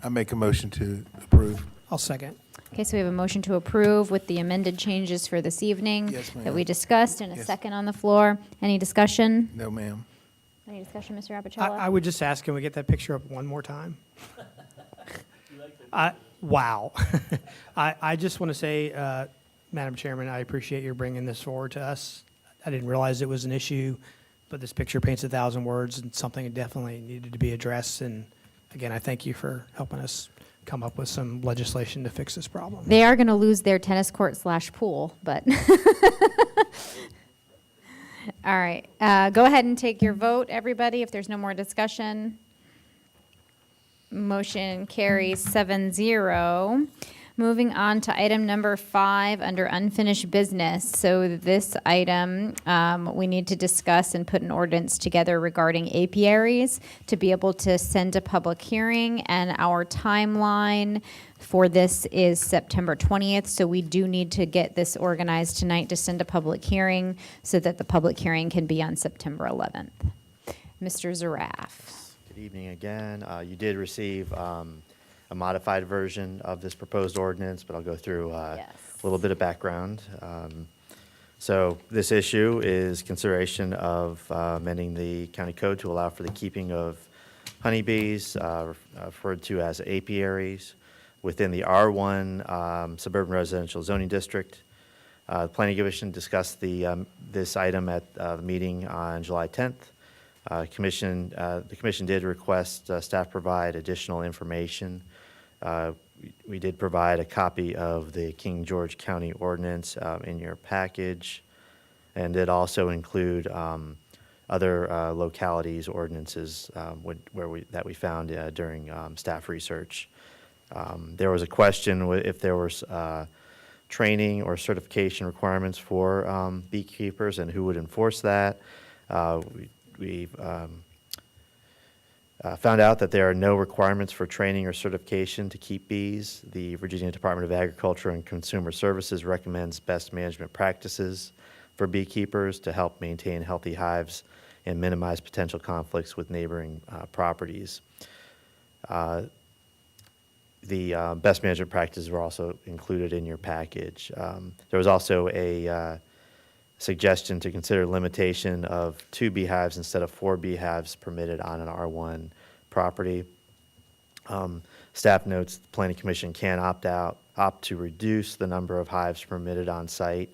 I make a motion to approve. I'll second. Okay, so we have a motion to approve with the amended changes for this evening Yes, ma'am. that we discussed, and a Yes. second on the floor. Any discussion? No, ma'am. Any discussion, Mr. I Apicella? would just ask, can we get that picture up one more time? Wow. I just want to say, Madam Chairman, I appreciate your bringing this forward to us. I didn't realize it was an issue, but this picture paints 1,000 words and something that definitely needed to be addressed. And again, I thank you for helping us come up with some legislation to fix this problem. They are going to lose their tennis court / pool, but. All right, go ahead and take your vote, everybody, if there's no more discussion. Motion carries 7-0. Moving on to item number 5 under unfinished business. So this item, we need to discuss and put an ordinance together regarding apiaries to be able to send a public hearing, and our timeline for this is September 20th. So we do need to get this organized tonight to send a public hearing so that the public hearing can be on September 11th. Mr. Zaraf. Good evening again. You did receive a modified version of this proposed ordinance, but I'll go through Yes. a little bit of background. So this issue is consideration of amending the county code to allow for the keeping of honeybees, referred to as apiaries, within the R1 suburban residential zoning district. The Planning Commission discussed this item at the meeting on July 10th. The commission did request staff provide additional information. We did provide a copy of the King George County ordinance in your package, and did also include other localities ordinances that we found during staff research. There was a question if there was training or certification requirements for beekeepers and who would enforce that. We found out that there are no requirements for training or certification to keep bees. The Virginia Department of Agriculture and Consumer Services recommends best management practices for beekeepers to help maintain healthy hives and minimize potential conflicts with neighboring properties. The best management practices were also included in your package. There was also a suggestion to consider limitation of 2 beehives instead of 4 beehives permitted on an R1 property. Staff notes the Planning Commission can opt to reduce the number of hives permitted on site.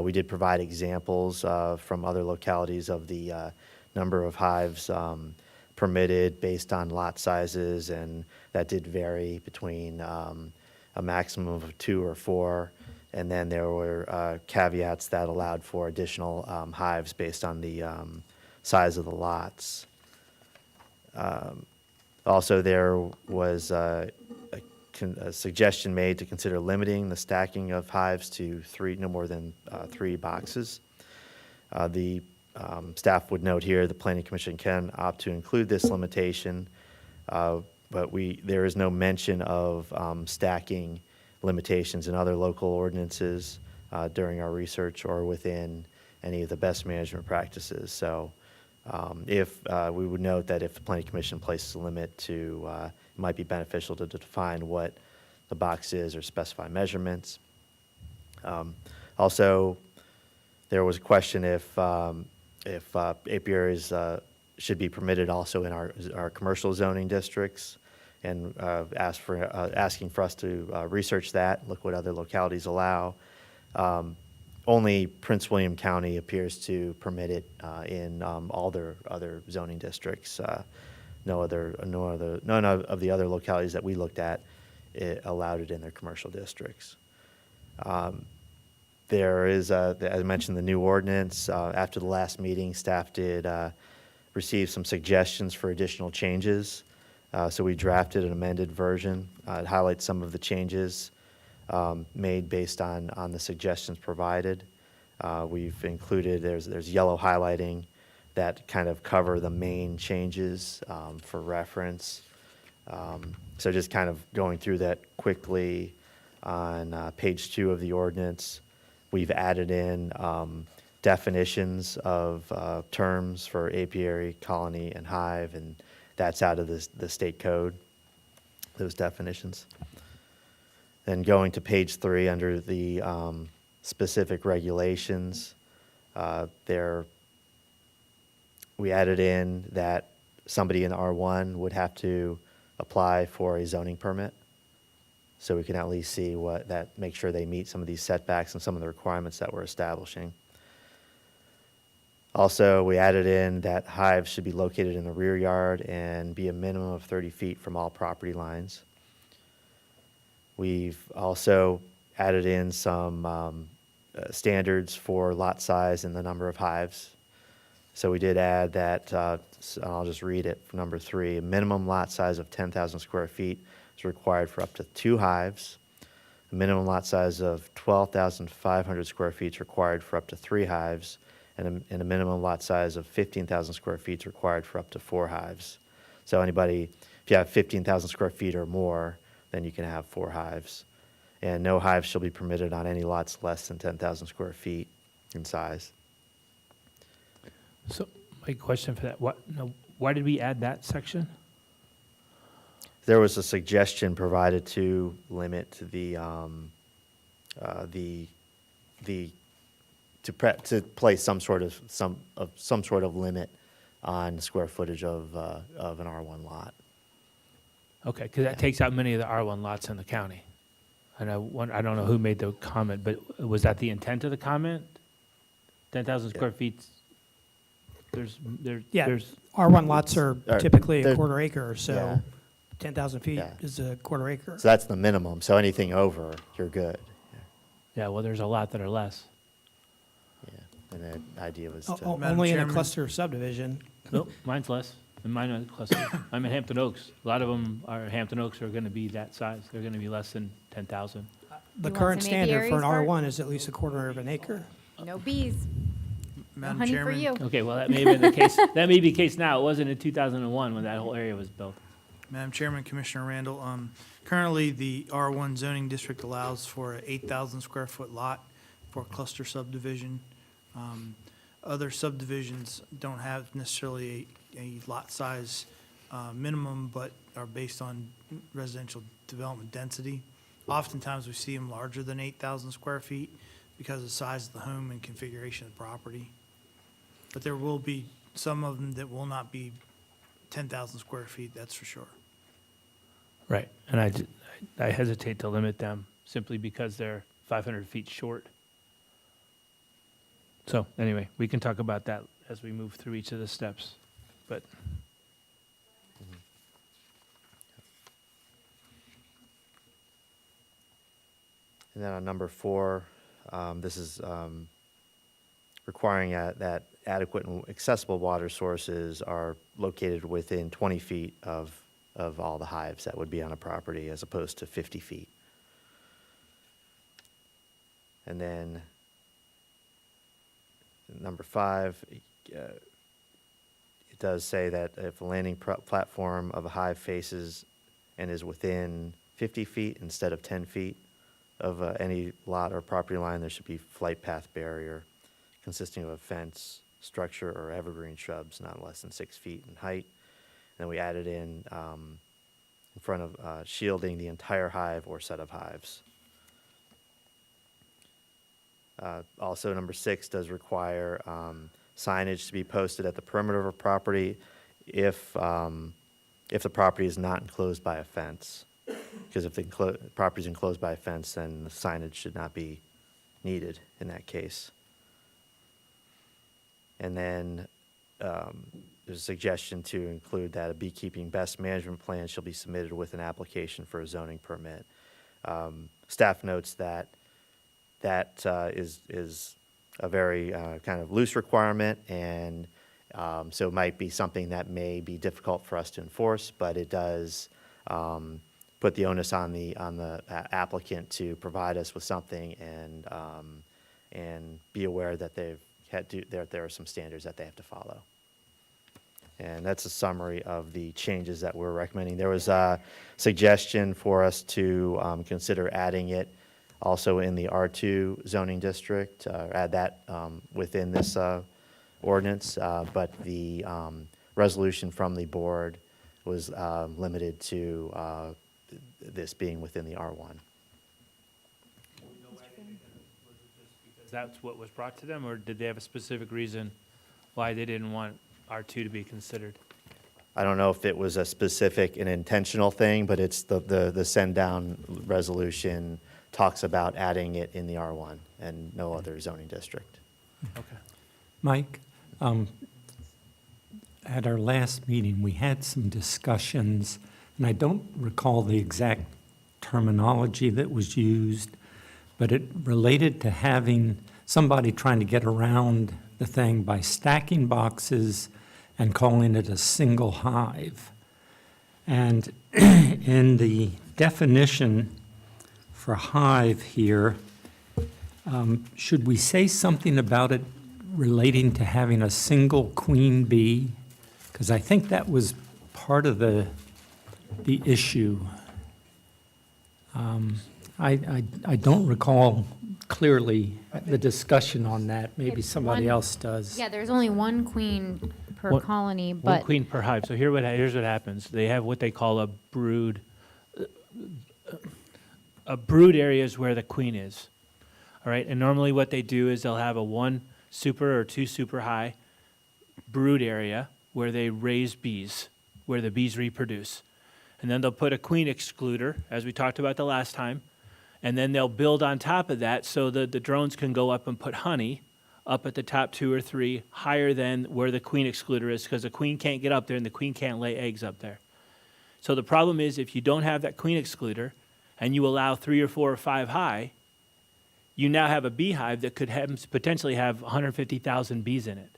We did provide examples from other localities of the number of hives permitted based on lot sizes, and that did vary between a maximum of 2 or 4. And then there were caveats that allowed for additional hives based on the size of the lots. Also, there was a suggestion made to consider limiting the stacking of hives to no more than 3 boxes. The staff would note here the Planning Commission can opt to include this limitation, but there is no mention of stacking limitations in other local ordinances during our research or within any of the best management practices. So we would note that if the Planning Commission places a limit it might be beneficial to define what the box is or specify measurements. Also, there was a question if apiaries should be permitted also in our commercial zoning districts, and asking for us to research that, look what other localities allow. Only Prince William County appears to permit it in all their other zoning districts. None of the other localities that we looked at allowed it in their commercial districts. There is, as I mentioned, the new ordinance. After the last meeting, staff did receive some suggestions for additional changes. So we drafted an amended version. It highlights some of the changes made based on the suggestions provided. We've included, there's yellow highlighting that kind of cover the main changes for reference. So just kind of going through that quickly on page 2 of the ordinance, we've added in definitions of terms for apiary, colony, and hive, and that's out of the state code, those definitions. Then going to page 3 under the specific regulations, we added in that somebody in R1 would have to apply for a zoning permit. So we can at least see make sure they meet some of these setbacks and some of the requirements that we're establishing. Also, we added in that hives should be located in the rear yard and be a minimum of 30 feet from all property lines. We've also added in some standards for lot size and the number of hives. So we did add that, I'll just read it, for number 3, a minimum lot size of 10,000 square feet is required for up to 2 hives. A minimum lot size of 12,500 square feet is required for up to 3 hives, and a minimum lot size of 15,000 square feet is required for up to 4 hives. So if you have 15,000 square feet or more, then you can have 4 hives. And no hives shall be permitted on any lots less than 10,000 square feet in size. So my question for that, why did we add that section? There was a suggestion provided to limit to place some sort of limit on the square footage of an R1 lot. Okay, because that takes out many of the R1 lots in the county. And I don't know who made the comment, but was that the intent of the comment? 10,000 square feet, Yeah, there's, R1 lots are typically a they're- quarter acre, so Yeah. 10,000 feet Yeah. is a quarter acre. So that's the minimum. So anything over, you're good. yeah, well, there's a lot that are less. Yeah. And the idea was O- to. Madam Only in a Chairman? cluster subdivision. Nope, mine's less, and mine are clustered. I'm in Hampton Oaks. A lot of them Hampton Oaks are gonna be that size. They're gonna be less than 10,000. The You want current some standard for an apiaries, Bart? R1 is at least a quarter of an acre. No bees, no Madam honey for Chairman, you. Okay, well, that may have been the case, that may be the case now. It wasn't in 2001 when that whole area was built. Madam Chairman, Commissioner Randall, currently the R1 zoning district allows for an 8,000 square foot lot for cluster subdivision. Other subdivisions don't have necessarily a lot size minimum, but are based on residential development density. Oftentimes, we see them larger than 8,000 square feet because of the size of the home and configuration of the property. But there will be some of them that will not be 10,000 square feet, that's for sure. Right, and I hesitate to limit them simply because they're 500 feet short. So anyway, we can talk about that as we move through each of the steps. But And then on number 4, this is requiring that adequate and accessible water sources are located within 20 feet of all the hives that would be on a property as opposed to 50 feet. And then number 5, it does say that if a landing platform of a hive faces and is within 50 feet instead of 10 feet of any lot or property line, there should be flight path barrier consisting of a fence, structure, or evergreen shrubs not less than 6 feet in height. And then we added in front of shielding the entire hive or set of hives. Also, number 6 does require signage to be posted at the perimeter of a property if the property is not enclosed by a fence. Because if the property is enclosed by a fence, then the signage should not be needed in that case. And then there's a suggestion to include that a beekeeping best management plan shall be submitted with an application for a zoning permit. Staff notes that is a very kind of loose requirement, and so it might be something that may be difficult for us to enforce, but it does put the onus on the applicant to provide us with something and be aware that there are some standards that they have to follow. And that's a summary of the changes that we're recommending. There was a suggestion for us to consider adding it also in the R2 zoning district, add that within this ordinance, but the resolution from the board was limited to this being within the R1. is that what was brought to them, or did they have a specific reason why they didn't want R2 to be considered? I don't know if it was a specific and intentional thing, but it's the send down resolution talks about adding it in the R1 and no other zoning district. Okay. Mike, at our last meeting, we had some discussions, and I don't recall the exact terminology that was used, but it related to having somebody trying to get around the thing by stacking boxes and calling it a single hive. And in the definition for hive here, should we say something about it relating to having a single queen bee? Because I think that was part of the issue. I don't recall clearly the discussion on that. Maybe It's somebody one- else does. Yeah, there's only one queen per One- colony, One but queen per hive. So here's what happens. They have what they call a brood. A brood area is where the queen is. All right, and normally what they do is they'll have a 1 super or 2 super high brood area where they raise bees, where the bees reproduce. And then they'll put a queen excluder, as we talked about the last time, and then they'll build on top of that so that the drones can go up and put honey up at the top 2 or 3 higher than where the queen excluder is, because the queen can't get up there and the queen can't lay eggs up there. So the problem is if you don't have that queen excluder and you allow 3 or 4 or 5 high, you now have a beehive that could potentially have 150,000 bees in it,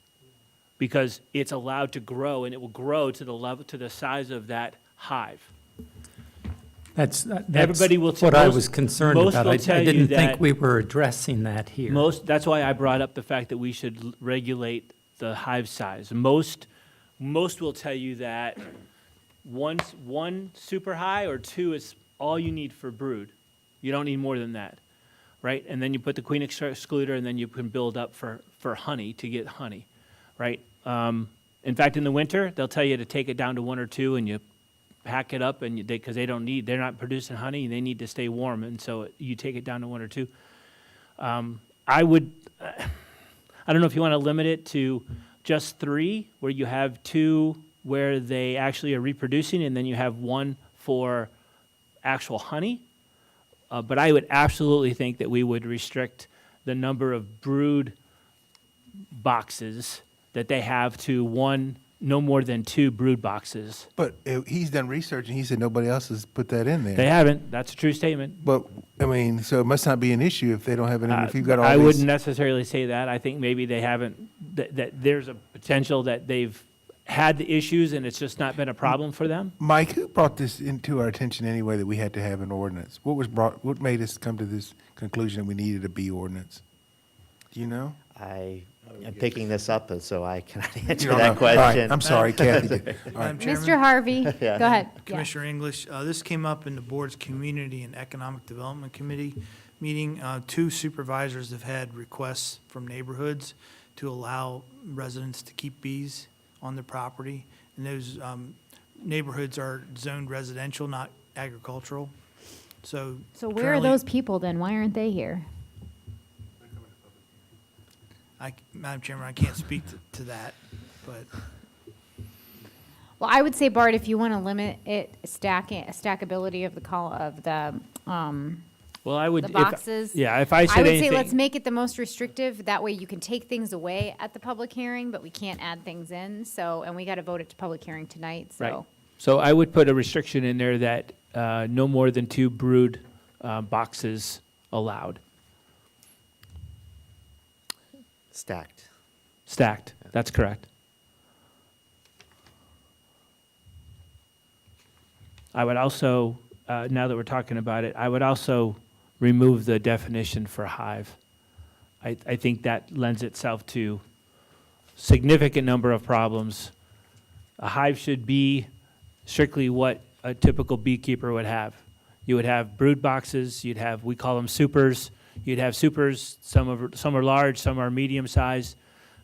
because it's allowed to grow, and it will grow to the level, to the size of that hive. That's Everybody will what I most- was concerned most about. will I tell you didn't that- think we were addressing that here. That's why I brought up the fact that we should regulate the hive size. Most will tell you that one super high or 2 is all you need for brood. You don't need more than that, right? And then you put the queen excluder, and then you can build up for honey to get honey, right? In fact, in the winter, they'll tell you to take it down to 1 or 2, and you pack it up, and because they're not producing honey, they need to stay warm, and so you take it down to 1 or 2. I don't know if you want to limit it to just 3, where you have 2 where they actually are reproducing, and then you have 1 for actual honey. But I would absolutely think that we would restrict the number of brood boxes that they have to no more than 2 brood boxes. But he's done research and he said nobody else has put that in there. They haven't. That's a true statement. But, I mean, so it must not be an issue if they don't have it in, if you've got all I these. wouldn't necessarily say that. I think maybe they haven't, that there's a potential that they've had the issues and it's just not been a problem for them. Mike, who brought this into our attention anyway that we had to have an ordinance? What made us come to this conclusion that we needed a B ordinance? Do you know? I am picking this up, so I cannot answer don't that know. All right, question. I'm sorry, Kathy. All right. Madam Chairman? Mr. Harvey, go Yeah. ahead. Yeah. Commissioner English, this came up in the board's Community and Economic Development Committee meeting. 2 supervisors have had requests from neighborhoods to allow residents to keep bees on their property. And those neighborhoods are zoned residential, not agricultural. So So where are currently- those people then? Why aren't they here? Madam Chairman, I can't speak to that, but Well, I would say, Bart, if you want to limit it, stackability of Well, I would. the boxes. If I said I would anything. say let's make it the most restrictive. That way you can take things away at the public hearing, but we can't add things in. So, and we got to vote it to public hearing tonight, Right. so. So I would put a restriction in there that no more than 2 brood boxes allowed, stacked. That's correct. I would also, now that we're talking about it, I would also remove the definition for hive. I think that lends itself to significant number of problems. A hive should be strictly what a typical beekeeper would have. You would have brood boxes, you'd have, we call them supers, you'd have supers, some are large, some are medium sized,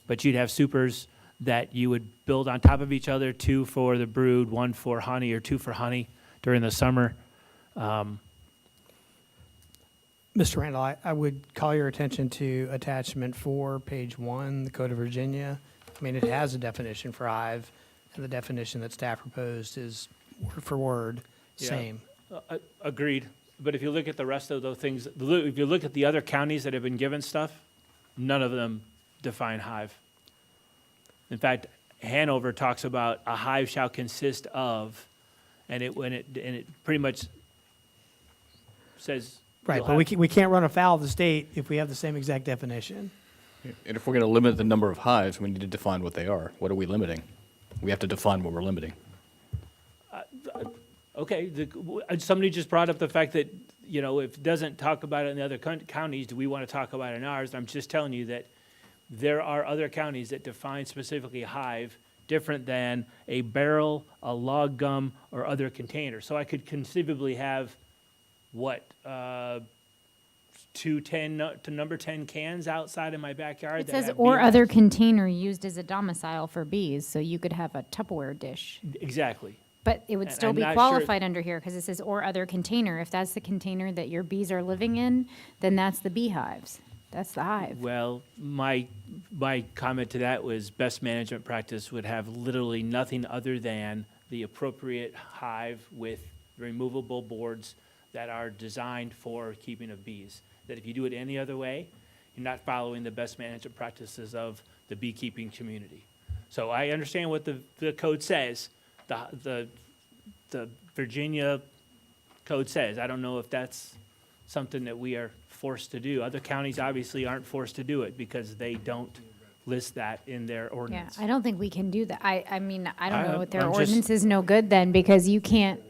but you'd have supers that you would build on top of each other, 2 for the brood, 1 for honey, or 2 for honey during the summer. Mr. Randall, I would call your attention to attachment 4, page 1, the Code of Virginia. I mean, it has a definition for hive, and the definition that staff proposed is word for word, Yeah. same. Agreed, but if you look at the rest of those things, if you look at the other counties that have been given stuff, none of them define hive. In fact, Hanover talks about a hive shall consist of, and it pretty much says. Right, you'll but have- we can't run afoul of the state if we have the same exact definition. And if we're going to limit the number of hives, we need to define what they are. What are we limiting? We have to define what we're limiting. Okay, somebody just brought up the fact that, if it doesn't talk about it in the other counties, do we want to talk about it in ours? I'm just telling you that there are other counties that define specifically hive different than a barrel, a log gum, or other container. So I could conceivably have, 2 number 10 cans outside in my backyard. It that says, have or bee other hives. container used as a domicile for bees, so you could have a Tupperware dish. Exactly. But it would And still I'm be not sure- qualified under here, because it says, or other container. If that's the container that your bees are living in, then that's the beehives. That's the hive. Well, my comment to that was best management practice would have literally nothing other than the appropriate hive with removable boards that are designed for keeping of bees. That if you do it any other way, you're not following the best management practices of the beekeeping community. So I understand what the code says, the Virginia code says. I don't know if that's something that we are forced to do. Other counties obviously aren't forced to do it because they don't list that in their Yeah, ordinance. I don't think we can do that. I mean, I don't know what their I'm just- ordinance is no good then, because you can't,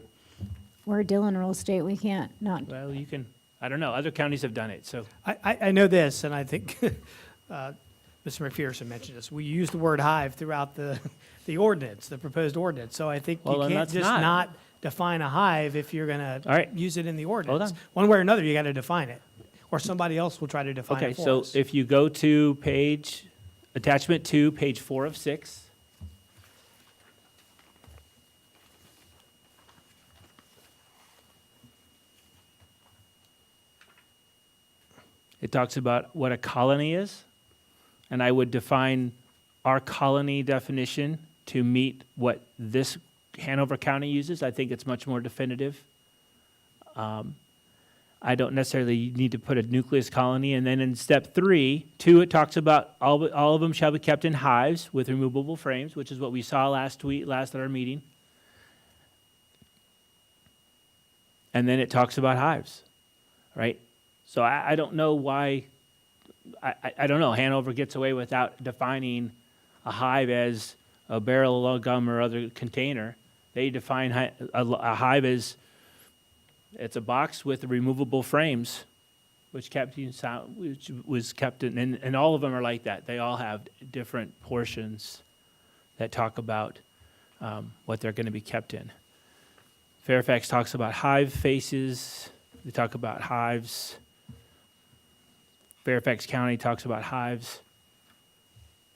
we're a Dillon Rule state, we can't not. Well, you can, I don't know, other counties have done it, so. I know this, and I think Mr. McPherson mentioned this. We use the word hive throughout the ordinance, the proposed ordinance. So I think Well, you then can't that's just not. not define a hive if you're going All right. to use it in the ordinance. on. One way or another, you got to define it, or somebody else will try to define Okay, it for so us. if you go to attachment 2, page 4 of 6. It talks about what a colony is, and I would define our colony definition to meet what this Hanover County uses. I think it's much more definitive. I don't necessarily need to put a nucleus colony. And then in step 2, it talks about all of them shall be kept in hives with removable frames, which is what we saw last at our meeting. And then it talks about hives, right? So I don't know why, I don't know, Hanover gets away without defining a hive as a barrel, a gum, or other container. They define a hive as, it's a box with removable frames, which was kept in, and all of them are like that. They all have different portions that talk about what they're going to be kept in. Fairfax talks about hive faces. They talk about hives. Fairfax County talks about hives.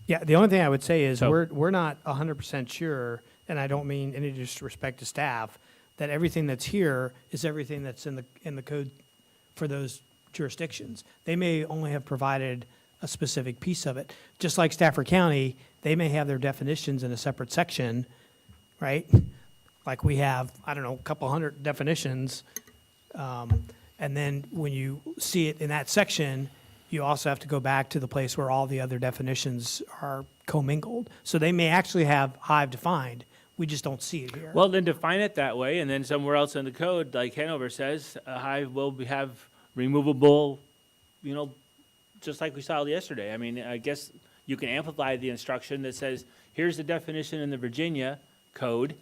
Yeah, the only thing I would say is So- we're not 100% sure, and I don't mean any disrespect to staff, that everything that's here is everything that's in the code for those jurisdictions. They may only have provided a specific piece of it. Just like Stafford County, they may have their definitions in a separate section, right? Like we have, I don't know, a couple hundred definitions. And then when you see it in that section, you also have to go back to the place where all the other definitions are commingled. So they may actually have hive defined. We just don't see it here. Well, then define it that way, and then somewhere else in the code, like Hanover says, a hive will have removable, just like we saw yesterday. I mean, I guess you can amplify the instruction that says, here's the definition in the Virginia code,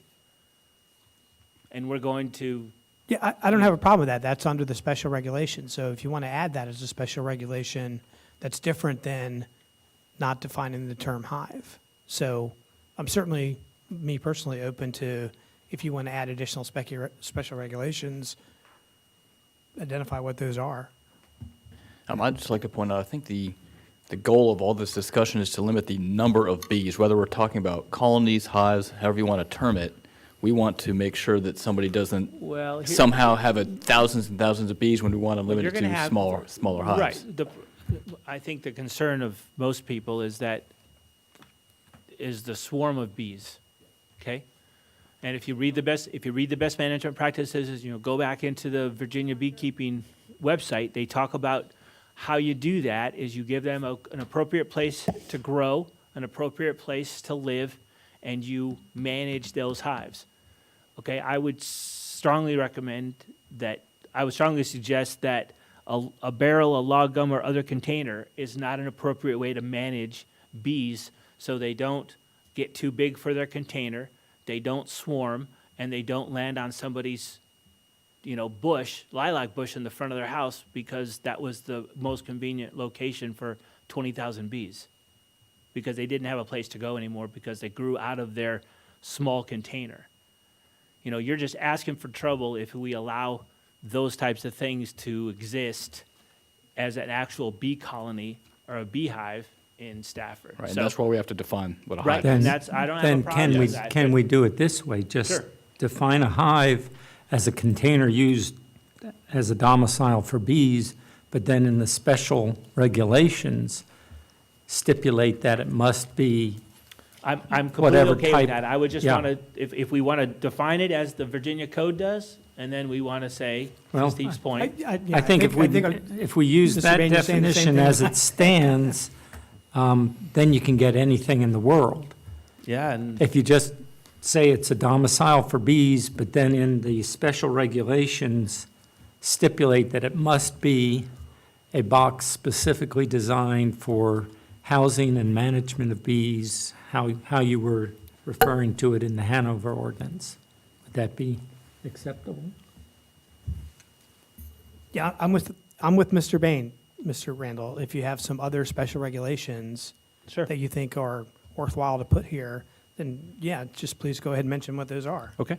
and we're going to, Yeah, I don't have a problem with that. That's under the special regulation. So if you want to add that as a special regulation, that's different than not defining the term hive. So I'm certainly, me personally, open to, if you want to add additional special regulations, identify what those are. I'd just like to point out, I think the goal of all this discussion is to limit the number of bees, whether we're talking about colonies, hives, however you want to term it. We want to make sure that somebody doesn't well, here- somehow have thousands and thousands of bees when we want to limit you're it gonna to have- smaller hives. Right. I think the concern of most people is the swarm of bees, okay? And if you read the best management practices, go back into the Virginia beekeeping website. They talk about how you do that is you give them an appropriate place to grow, an appropriate place to live, and you manage those hives. Okay, I would strongly suggest that a barrel, a log gum, or other container is not an appropriate way to manage bees so they don't get too big for their container, they don't swarm, and they don't land on somebody's lilac bush in the front of their house because that was the most convenient location for 20,000 bees. Because they didn't have a place to go anymore because they grew out of their small container. You're just asking for trouble if we allow those types of things to exist as an actual bee colony or a beehive in Stafford. Right, and So- that's why we have to define what a Right, hive and is. that's, I don't have a problem with that. Can but- we do it this way? Just Sure. define a hive as a container used as a domicile for bees, but then in the special regulations, stipulate that it must be, I'm completely whatever okay type- with that. I would just yeah. want to, if we want to define it as the Virginia code does, and then we want to say, Well, to Steve's point, I think if we use Mr. that Bain, you're saying the same definition thing. as it stands, then you can get anything in the world. yeah, and If you just say it's a domicile for bees, but then in the special regulations stipulate that it must be a box specifically designed for housing and management of bees, how you were referring to it in the Hanover ordinance, would that be acceptable? Yeah, I'm with Mr. Bain, Mr. Randall. If you have some other special regulations sure. that you think are worthwhile to put here, then yeah, just please go ahead and mention what those are. Okay.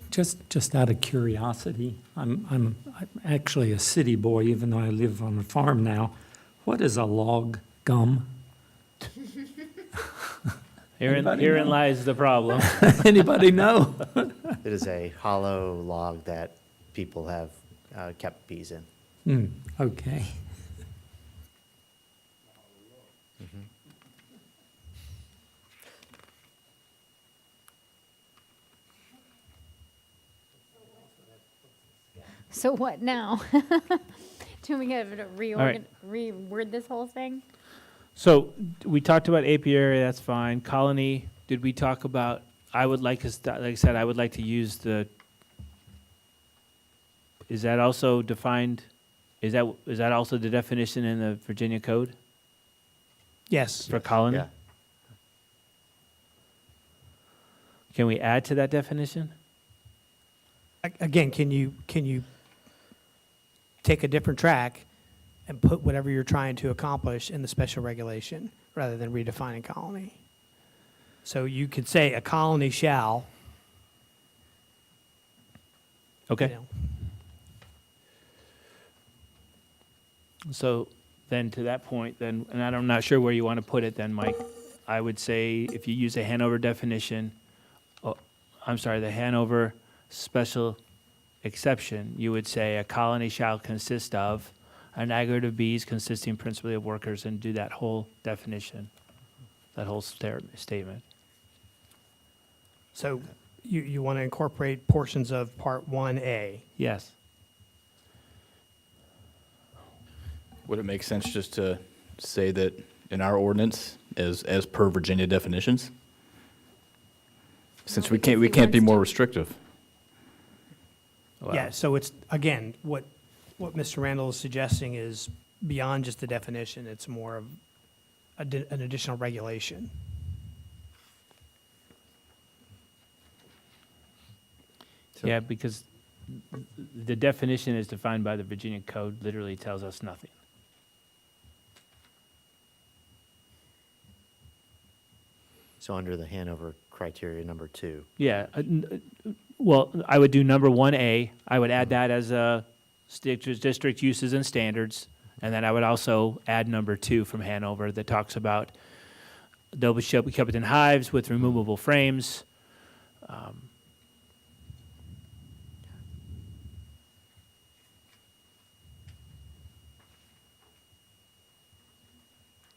Just out of curiosity, I'm actually a city boy, even though I live on a farm now. What is a log gum? Anybody Herein know? lies the problem. Anybody know? It is a hollow log that people have kept bees in. Okay. So what now? Do we have to right. reword this whole thing? So we talked about apiary, that's fine. Colony, did we talk about, I would like us, like I said, I would like to use the, is that also defined, is that also the definition in the Virginia code Yes. for colony? Yeah. Can we add to that definition? Again, can you take a different track and put whatever you're trying to accomplish in the special regulation rather than redefining colony? So you could say a colony shall. you Okay. know, So then to that point, then, and I'm not sure where you want to put it then, Mike, I would say if you use a Hanover definition, the Hanover special exception, you would say a colony shall consist of an aggregate of bees consisting principally of workers, and do that whole definition, that whole statement. So you want to incorporate portions of Part 1A. Yes. Would it make sense just to say that in our ordinance, as per Virginia definitions? Since No, we can't because he be wants more to- restrictive. Well, Yeah, so it's, again, what Mr. Randall is suggesting is beyond just the definition, it's more of an additional regulation. Yeah, because the definition is defined by the Virginia code, literally tells us nothing. So under the Hanover criteria number 2. Yeah, well, I would do number 1A. I would add that as a district uses and standards. And then I would also add number 2 from Hanover that talks about shall be kept in hives with removable frames.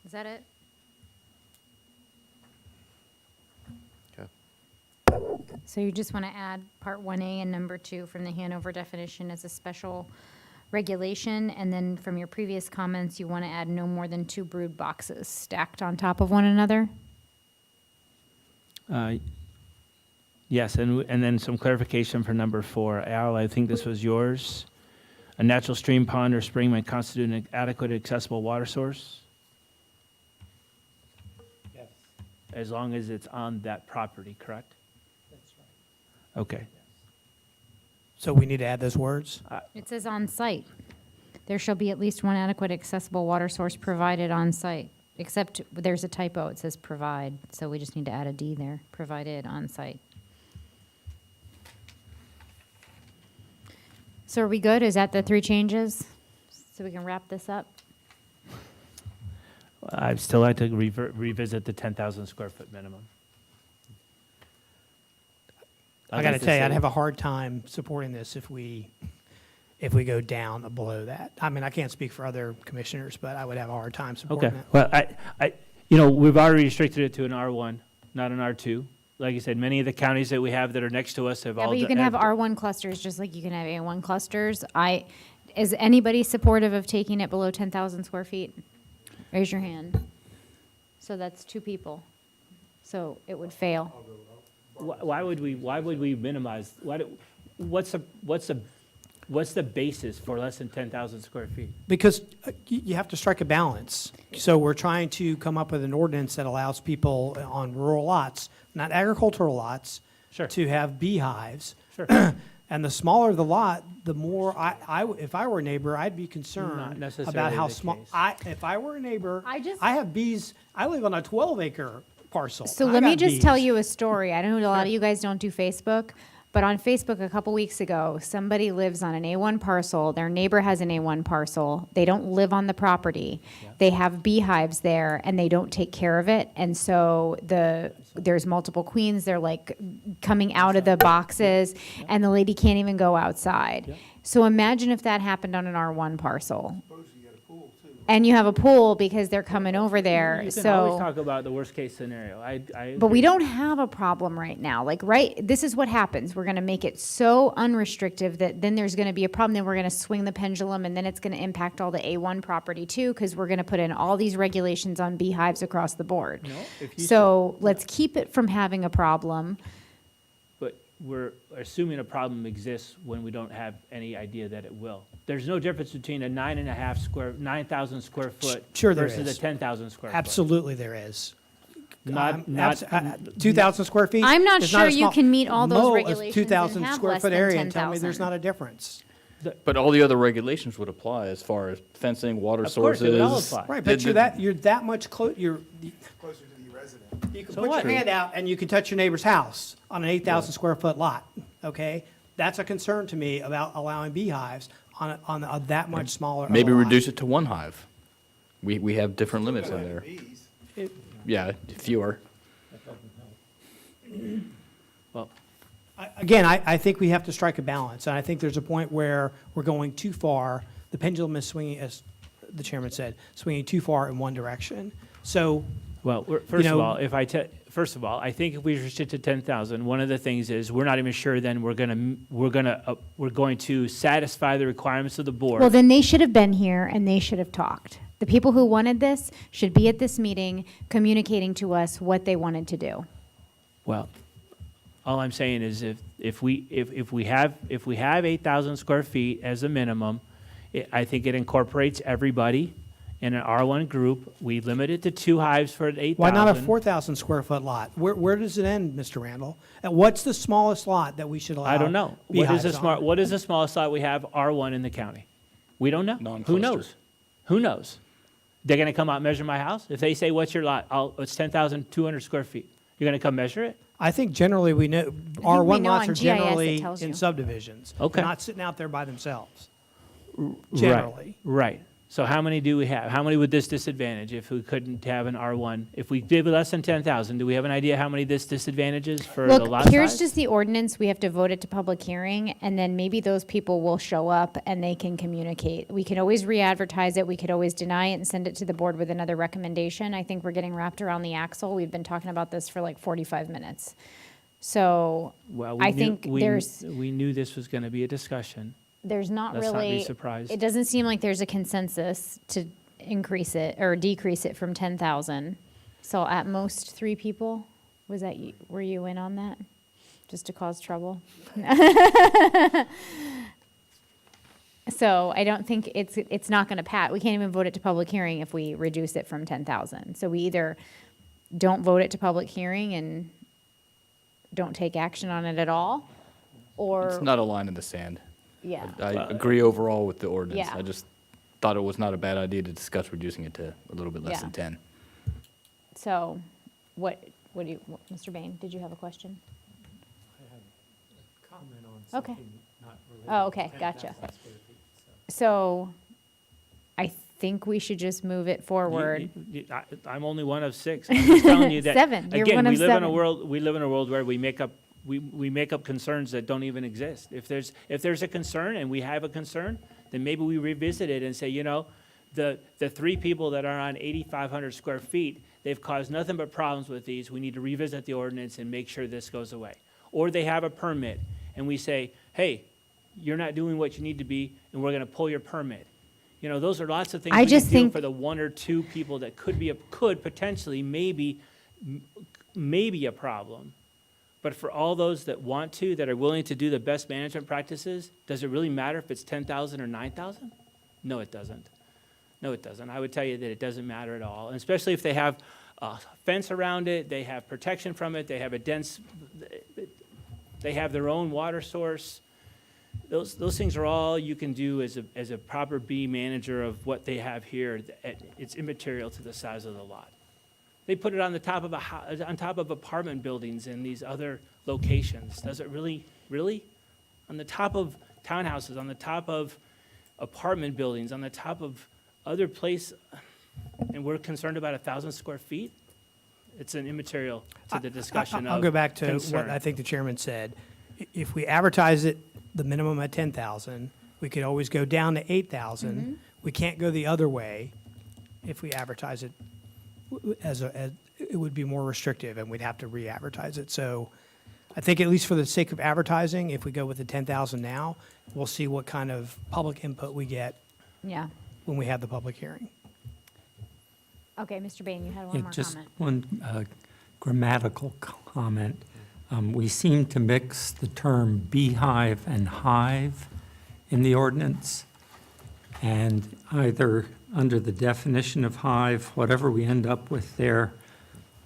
Is that it? Okay. So you just want to add Part 1A and number 2 from the Hanover definition as a special regulation, and then from your previous comments, you want to add no more than 2 brood boxes stacked on top of one another? Yes, and then some clarification for number 4. Al, I think this was yours. A natural stream, pond, or spring may constitute an adequate accessible water source? Yes, As long as it's on that property, correct? that's right. Okay. So we need to add those words? It says on site. There shall be at least one adequate accessible water source provided on site, except there's a typo. It says provide, so we just need to add a D there, provided on site. So are we good? Is that the 3 changes? So we can wrap this up? I'd still like to revisit the 10,000 square foot minimum. I got to tell you, I'd have a hard time supporting this if we go down below that. I mean, I can't speak for other commissioners, but I would have a hard time supporting Okay, it. well, we've already restricted it to an R1, not an R2. Like you said, many of the counties that we have that are next to us have Yeah, all. but you can have R1 clusters just like you can have A1 clusters. Is anybody supportive of taking it below 10,000 square feet? Raise your hand. So that's 2 people. So it would fail. Why would we minimize, what's the basis for less than 10,000 square feet? Because you have to strike a balance. So we're trying to come up with an ordinance that allows people on rural lots, not agricultural lots, Sure. to have beehives. Sure. And the smaller the lot, the more if I were a neighbor, I'd be Not concerned necessarily about how the small. case. If I were a neighbor, I have bees. I live on a 12-acre parcel. So I let me got just tell bees. you a story. I know a lot of you guys don't do Facebook, but on Facebook a couple weeks ago, somebody lives on an A1 parcel. Their neighbor has an A1 parcel. They don't live on the property. They have beehives there, and they don't take care of it. And so there's multiple queens. They're like coming out of the boxes, and the lady can't even go outside. So imagine if that happened on an R1 parcel. And you have a pool because they're coming over there, You can always so. talk about the worst-case scenario. But we don't have a problem right now. Like, right, this is what happens. We're gonna make it so unrestrictive that then there's gonna be a problem. Then we're gonna swing the pendulum, and then it's gonna impact all the A1 property too, because we're gonna put in all these regulations on beehives across the board. No, if you So let's keep it from having a problem. But we're assuming a problem exists when we don't have any idea that it will. There's no difference between a 9,000 square foot Sure there versus is. a 10,000 square foot. Absolutely there is. Not, 2,000 square feet? I'm not is sure a you small- can meet all those mow a regulations and 2,000 have square less foot than area and tell me there's 10,000. not a difference. But all the other regulations would apply as far as fencing, water Of course, sources. it would all apply. Right, but you're that much you're, Closer to the resident. you can So put what? your hand out and you can touch your neighbor's house on an 8,000 square foot lot, okay? That's a concern to me about allowing beehives on a that much smaller of a Maybe lot. reduce it to one hive. We have different limits in there. Bees. Yeah, fewer. well, Again, I think we have to strike a balance, and I think there's a point where we're going too far. The pendulum is swinging, as the chairman said, swinging too far in one direction. So, first of know- all, first of all, I think if we restrict to 10,000, one of the things is we're not even sure then we're going to satisfy the requirements of the board. Well, then they should have been here and they should have talked. The people who wanted this should be at this meeting communicating to us what they wanted to do. Well, all I'm saying is if we have 8,000 square feet as a minimum, I think it incorporates everybody in an R1 group. We limit it to 2 hives for 8,000. why not a 4,000 square foot lot? Where does it end, Mr. Randall? And what's the smallest lot that we should allow I don't know. beehives on? What is the smallest lot we have R1 in the county? We don't know. Who Non-cluster. knows? Who knows? They're going to come out and measure my house? If they say, what's your lot? It's 10,200 square feet. You're going to come measure it? I think generally we know, we R1 know lots on are GIS it generally tells you. in subdivisions. Okay. They're not sitting out there by themselves, generally. Right. So how many do we have? How many would this disadvantage if we couldn't have an R1? If we did less than 10,000, do we have an idea how many this disadvantages for the lot Look, here's size? just the ordinance. We have to vote it to public hearing, and then maybe those people will show up and they can communicate. We can always re-advertise it. We could always deny it and send it to the board with another recommendation. I think we're getting wrapped around the axle. We've been talking about this for like 45 minutes. So Well, I think we knew this was going to be a discussion. there's not Let's not be really, surprised. it doesn't seem like there's a consensus to increase it or decrease it from 10,000. So at most 3 people, was that, were you in on that? Just to cause trouble? So I don't think it's not gonna pass. We can't even vote it to public hearing if we reduce it from 10,000. So we either don't vote it to public hearing and don't take action on it at all, or. It's not a line in the sand. Yeah. I agree overall with the ordinance. Yeah. I just thought it was not a bad idea to discuss reducing it to a little bit less Yeah. than 10. So, Mr. Bain, did you have a question? Okay. Oh, okay, gotcha. So, I think we should just move it forward. I'm only one of 6. I'm just telling you that. 7. You're Again, one we of live in a 7. world. We live in a world where we make up concerns that don't even exist. If there's a concern and we have a concern, then maybe we revisit it and say, the 3 people that are on 8,500 square feet, they've caused nothing but problems with these. We need to revisit the ordinance and make sure this goes away. Or they have a permit and we say, hey, you're not doing what you need to be, and we're going to pull your permit. Those are lots of things I we just can do think- for the 1 or 2 people that could potentially maybe a problem. But for all those that want to, that are willing to do the best management practices, does it really matter if it's 10,000 or 9,000? No, it doesn't. No, it doesn't. I would tell you that it doesn't matter at all, and especially if they have a fence around it, they have protection from it, they have they have their own water source. Those things are all you can do as a proper bee manager of what they have here. It's immaterial to the size of the lot. They put it on the top of on top of apartment buildings in these other locations. Does it really? On the top of townhouses, on the top of apartment buildings, on the top of other place, and we're concerned about 1,000 square feet? It's an immaterial to the discussion I'll of go back to concern. what I think the chairman said. If we advertise it, the minimum at 10,000, we could always go down to 8,000. We can't go the other way if we advertise it it would be more restrictive and we'd have to re-advertise it. So I think at least for the sake of advertising, if we go with the 10,000 now, we'll see what kind of public input we get Yeah. when we have the public hearing. Okay, Mr. Bain, you had one Yeah, more just comment. one grammatical comment. We seem to mix the term beehive and hive in the ordinance. And either under the definition of hive, whatever we end up with there,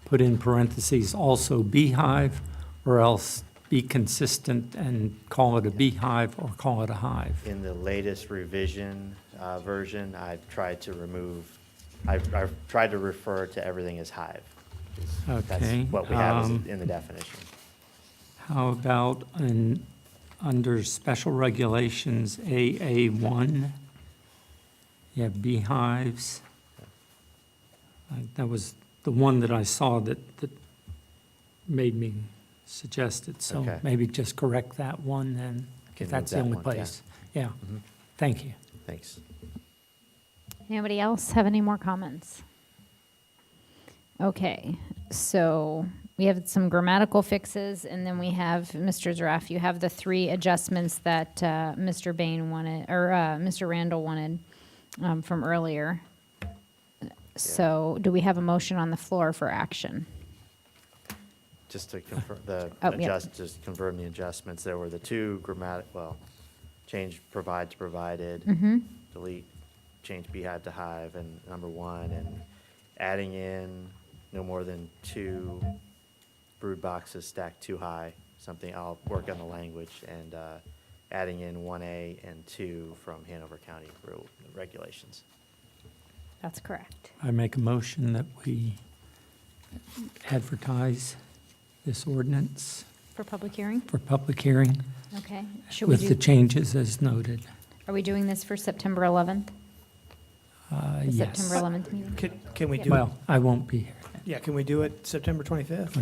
put in parentheses also beehive, or else be consistent and call it a beehive or call it a hive. In the latest revision version, I've tried to refer to everything as hive. Okay, That's what we have in the definition. How about under special regulations, AA1, you have beehives. That was the one that I saw that made me suggest it, so Okay. maybe just correct that one then, Can if that's move the that only one, yeah. place. Yeah, Mhm. thank you. Thanks. Anybody else have any more comments? Okay, so we have some grammatical fixes, and then we have, Mr. Zaraff, you have the 3 adjustments that Mr. Bain wanted, or Mr. Randall wanted from earlier. So do we have a motion on the floor for action? Just to confirm, just confirm the adjustments, there were the 2 change provide to provided, Mm-hmm. delete, change beehive to hive, and number 1, and adding in no more than 2 brood boxes stacked too high, something, I'll work on the language, and adding in 1A and 2 from Hanover County rule regulations. That's correct. I make a motion that we advertise this ordinance For public hearing? for public hearing Okay. Should we with the do, changes as noted. are we doing this for September 11th? The Yes. September 11th meeting? Can we do it? Well, I won't be here. Yeah, can we do it September 25th?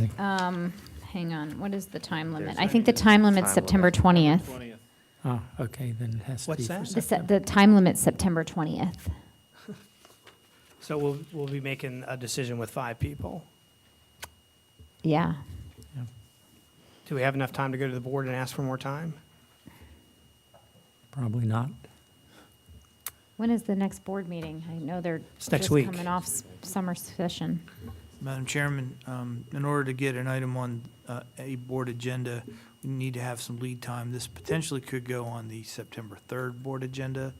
Hang on, what is the time limit? There's I think the time limit's time September limit. 20th. Oh, okay, then it has to be What's for that? September. The time limit's September 20th. So we'll be making a decision with 5 people. Yeah. Do we have enough time to go to the board and ask for more time? Probably not. When is the next board meeting? I know they're It's next just week. coming off summer session. Madam Chairman, in order to get an item on a board agenda, we need to have some lead time. This potentially could go on the September 3rd board agenda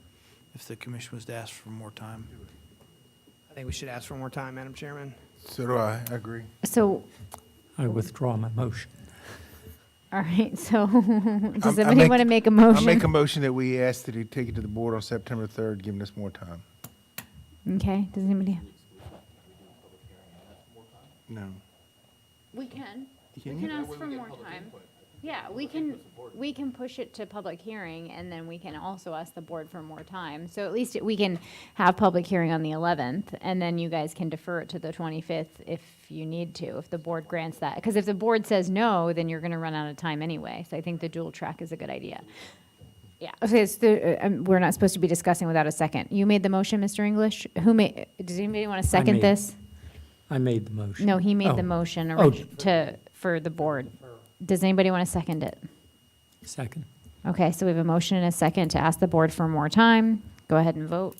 if the commission was to ask for more time. I think we should ask for more time, Madam Chairman. So do I agree. So, I withdraw my motion. all right, so does I anybody make- want to make a I make motion? a motion that we ask that he take it to the board on September 3rd, giving us more time. Okay, does anybody? No. We can. Can We you? can ask for more time. Yeah, we can push it to public hearing, and then we can also ask the board for more time. So at least we can have public hearing on the 11th, and then you guys can defer it to the 25th if you need to, if the board grants that. Because if the board says no, then you're going to run out of time anyway. So I think the dual track is a good idea. Yeah, okay, we're not supposed to be discussing without a second. You made the motion, Mr. English? Does anybody want to second made- this? I made the motion. No, he made Oh, the motion Oh. for the board. Does anybody want to second it? Second. Okay, so we have a motion and a second to ask the board for more time. Go ahead and vote.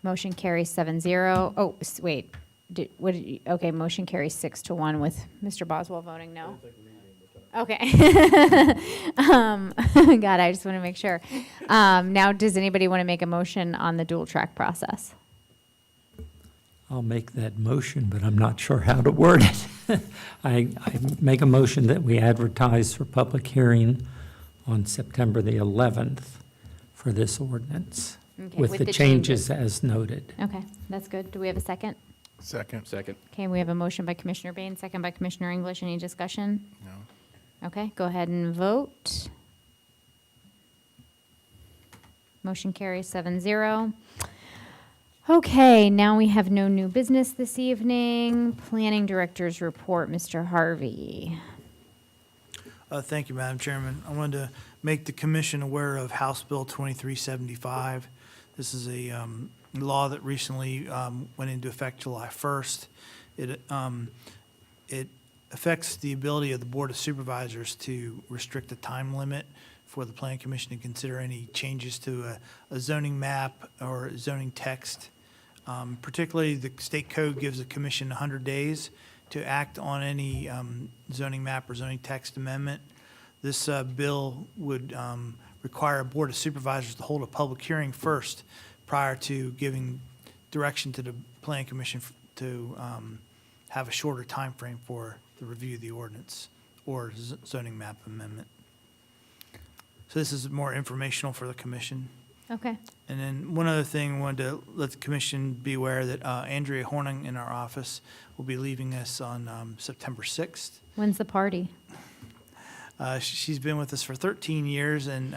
Motion carries 7-0. Oh, wait. Okay, motion carries 6-1 with Mr. Boswell voting no. Okay. God, I just want to make sure. Now, does anybody want to make a motion on the dual track process? I'll make that motion, but I'm not sure how to word it. I make a motion that we advertise for public hearing on September the 11th for this ordinance, Okay, with the changes as noted. Okay, that's good. Do we have a second? Second. Second. Okay, we have a motion by Commissioner Bain, second by Commissioner English. Any discussion? No. Okay, go ahead and vote. Motion carries 7-0. Okay, now we have no new business this evening. Planning Director's report, Mr. Harvey. Thank you, Madam Chairman. I wanted to make the commission aware of House Bill 2375. This is a law that recently went into effect July 1st. It affects the ability of the Board of Supervisors to restrict the time limit for the Planning Commission to consider any changes to a zoning map or zoning text. Particularly, the state code gives the commission 100 days to act on any zoning map or zoning text amendment. This bill would require a Board of Supervisors to hold a public hearing first prior to giving direction to the Planning Commission to have a shorter time frame for the review of the ordinance or zoning map amendment. So this is more informational for the commission. Okay. And then one other thing, I wanted to let the commission be aware that Andrea Horning in our office will be leaving us on September 6th. When's the party? She's been with us for 13 years, and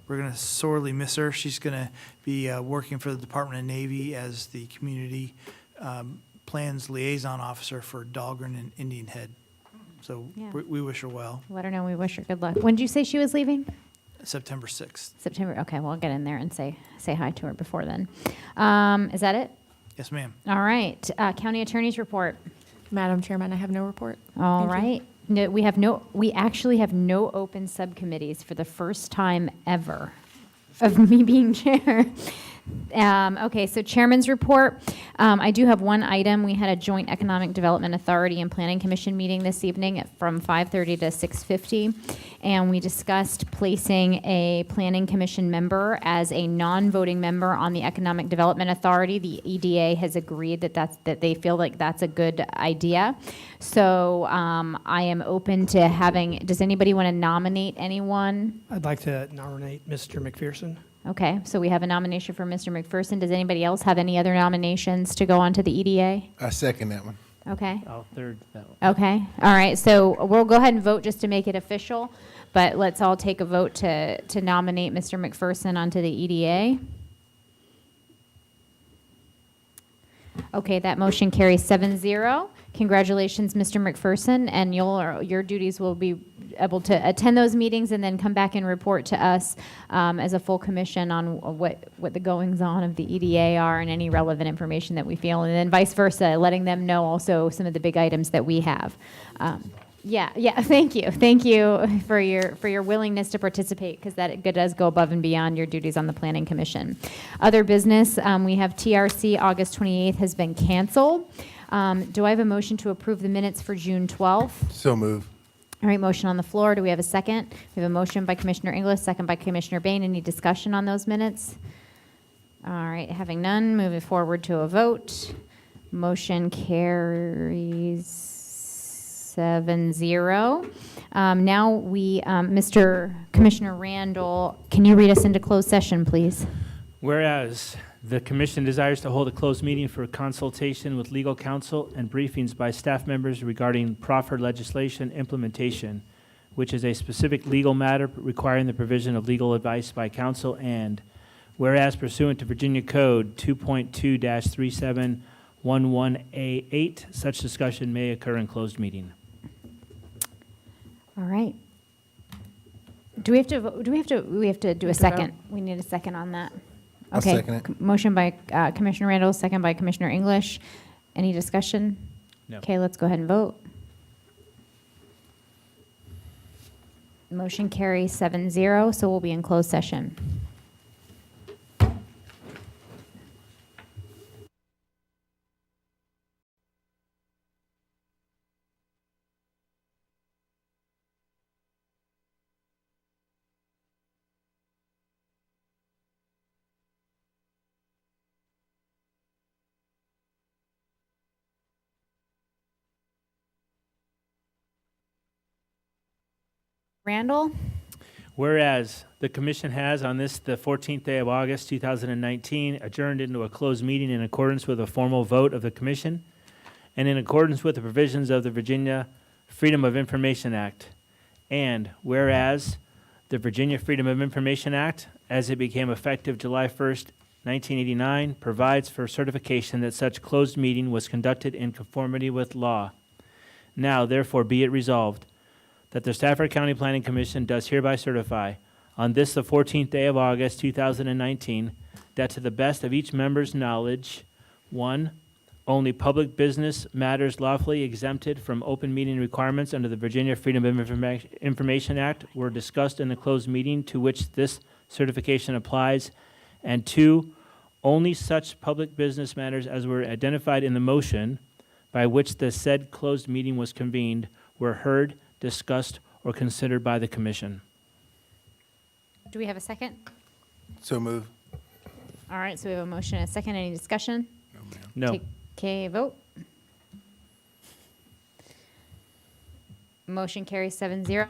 we're going to sorely miss her. She's going to be working for the Department of Navy as the community plans liaison officer for Dahlgren and Indian Head. So Yeah. we wish her well. Let her know we wish her good luck. When did you say she was leaving? September 6th. September. Okay, well, I'll get in there and say hi to her before then. Is that it? Yes, ma'am. All right. County Attorney's report. Madam Chairman, I have no report. All Thank you. right. No, we actually have no open subcommittees for the first time ever of me being chair. Okay, so Chairman's report. I do have one item. We had a joint Economic Development Authority and Planning Commission meeting this evening from 5:30 to 6:50, and we discussed placing a Planning Commission member as a non-voting member on the Economic Development Authority. The EDA has agreed that they feel like that's a good idea. So I am open to having. Does anybody want to nominate anyone? I'd like to nominate Mr. McPherson. Okay, so we have a nomination for Mr. McPherson. Does anybody else have any other nominations to go on to the EDA? I second that one. Okay, I'll third that one. okay, all right, so we'll go ahead and vote just to make it official, but let's all take a vote to nominate Mr. McPherson onto the EDA. Okay, that motion carries 7-0. Congratulations, Mr. McPherson, and your duties will be able to attend those meetings and then come back and report to us as a full commission on what the goings-on of the EDA are and any relevant information that we feel, and then vice versa, letting them know also some of the big items that we have. Yeah, thank you for your willingness to participate, because that does go above and beyond your duties on the Planning Commission. Other business, we have TRC August 28th has been canceled. Do I have a motion to approve the minutes for June 12th? So move. All right, motion on the floor. Do we have a second? We have a motion by Commissioner Inglis, second by Commissioner Bain. Any discussion on those minutes? All right, having none, moving forward to a vote. Motion carries 7-0. Now Mr. Commissioner Randall, can you read us into closed session, please? Whereas the commission desires to hold a closed meeting for consultation with legal counsel and briefings by staff members regarding proffered legislation implementation, which is a specific legal matter requiring the provision of legal advice by counsel, and whereas pursuant to Virginia Code 2.2-3711A8, such discussion may occur in closed meeting. All right. Do we have to do a second? We need a second on that. I'll Okay. second it. Motion by Commissioner Randall, second by Commissioner English. Any discussion? No. Okay, let's go ahead and vote. Motion carries 7-0, so we'll be in closed session. Randall? Whereas the commission has, on this, the 14th day of August, 2019, adjourned into a closed meeting in accordance with a formal vote of the commission and in accordance with the provisions of the Virginia Freedom of Information Act. And whereas the Virginia Freedom of Information Act, as it became effective July 1st, 1989, provides for certification that such closed meeting was conducted in conformity with law. Now, therefore, be it resolved that the Stafford County Planning Commission does hereby certify on this, the 14th day of August, 2019, that to the best of each member's knowledge, 1, only public business matters lawfully exempted from open meeting requirements under the Virginia Freedom of Information Act were discussed in the closed meeting to which this certification applies, and 2, only such public business matters as were identified in the motion by which the said closed meeting was convened were heard, discussed, or considered by the commission. Do we have a second? So move. All right, so we have a motion and a second. Any discussion? No. Take a vote. Motion carries 7-0.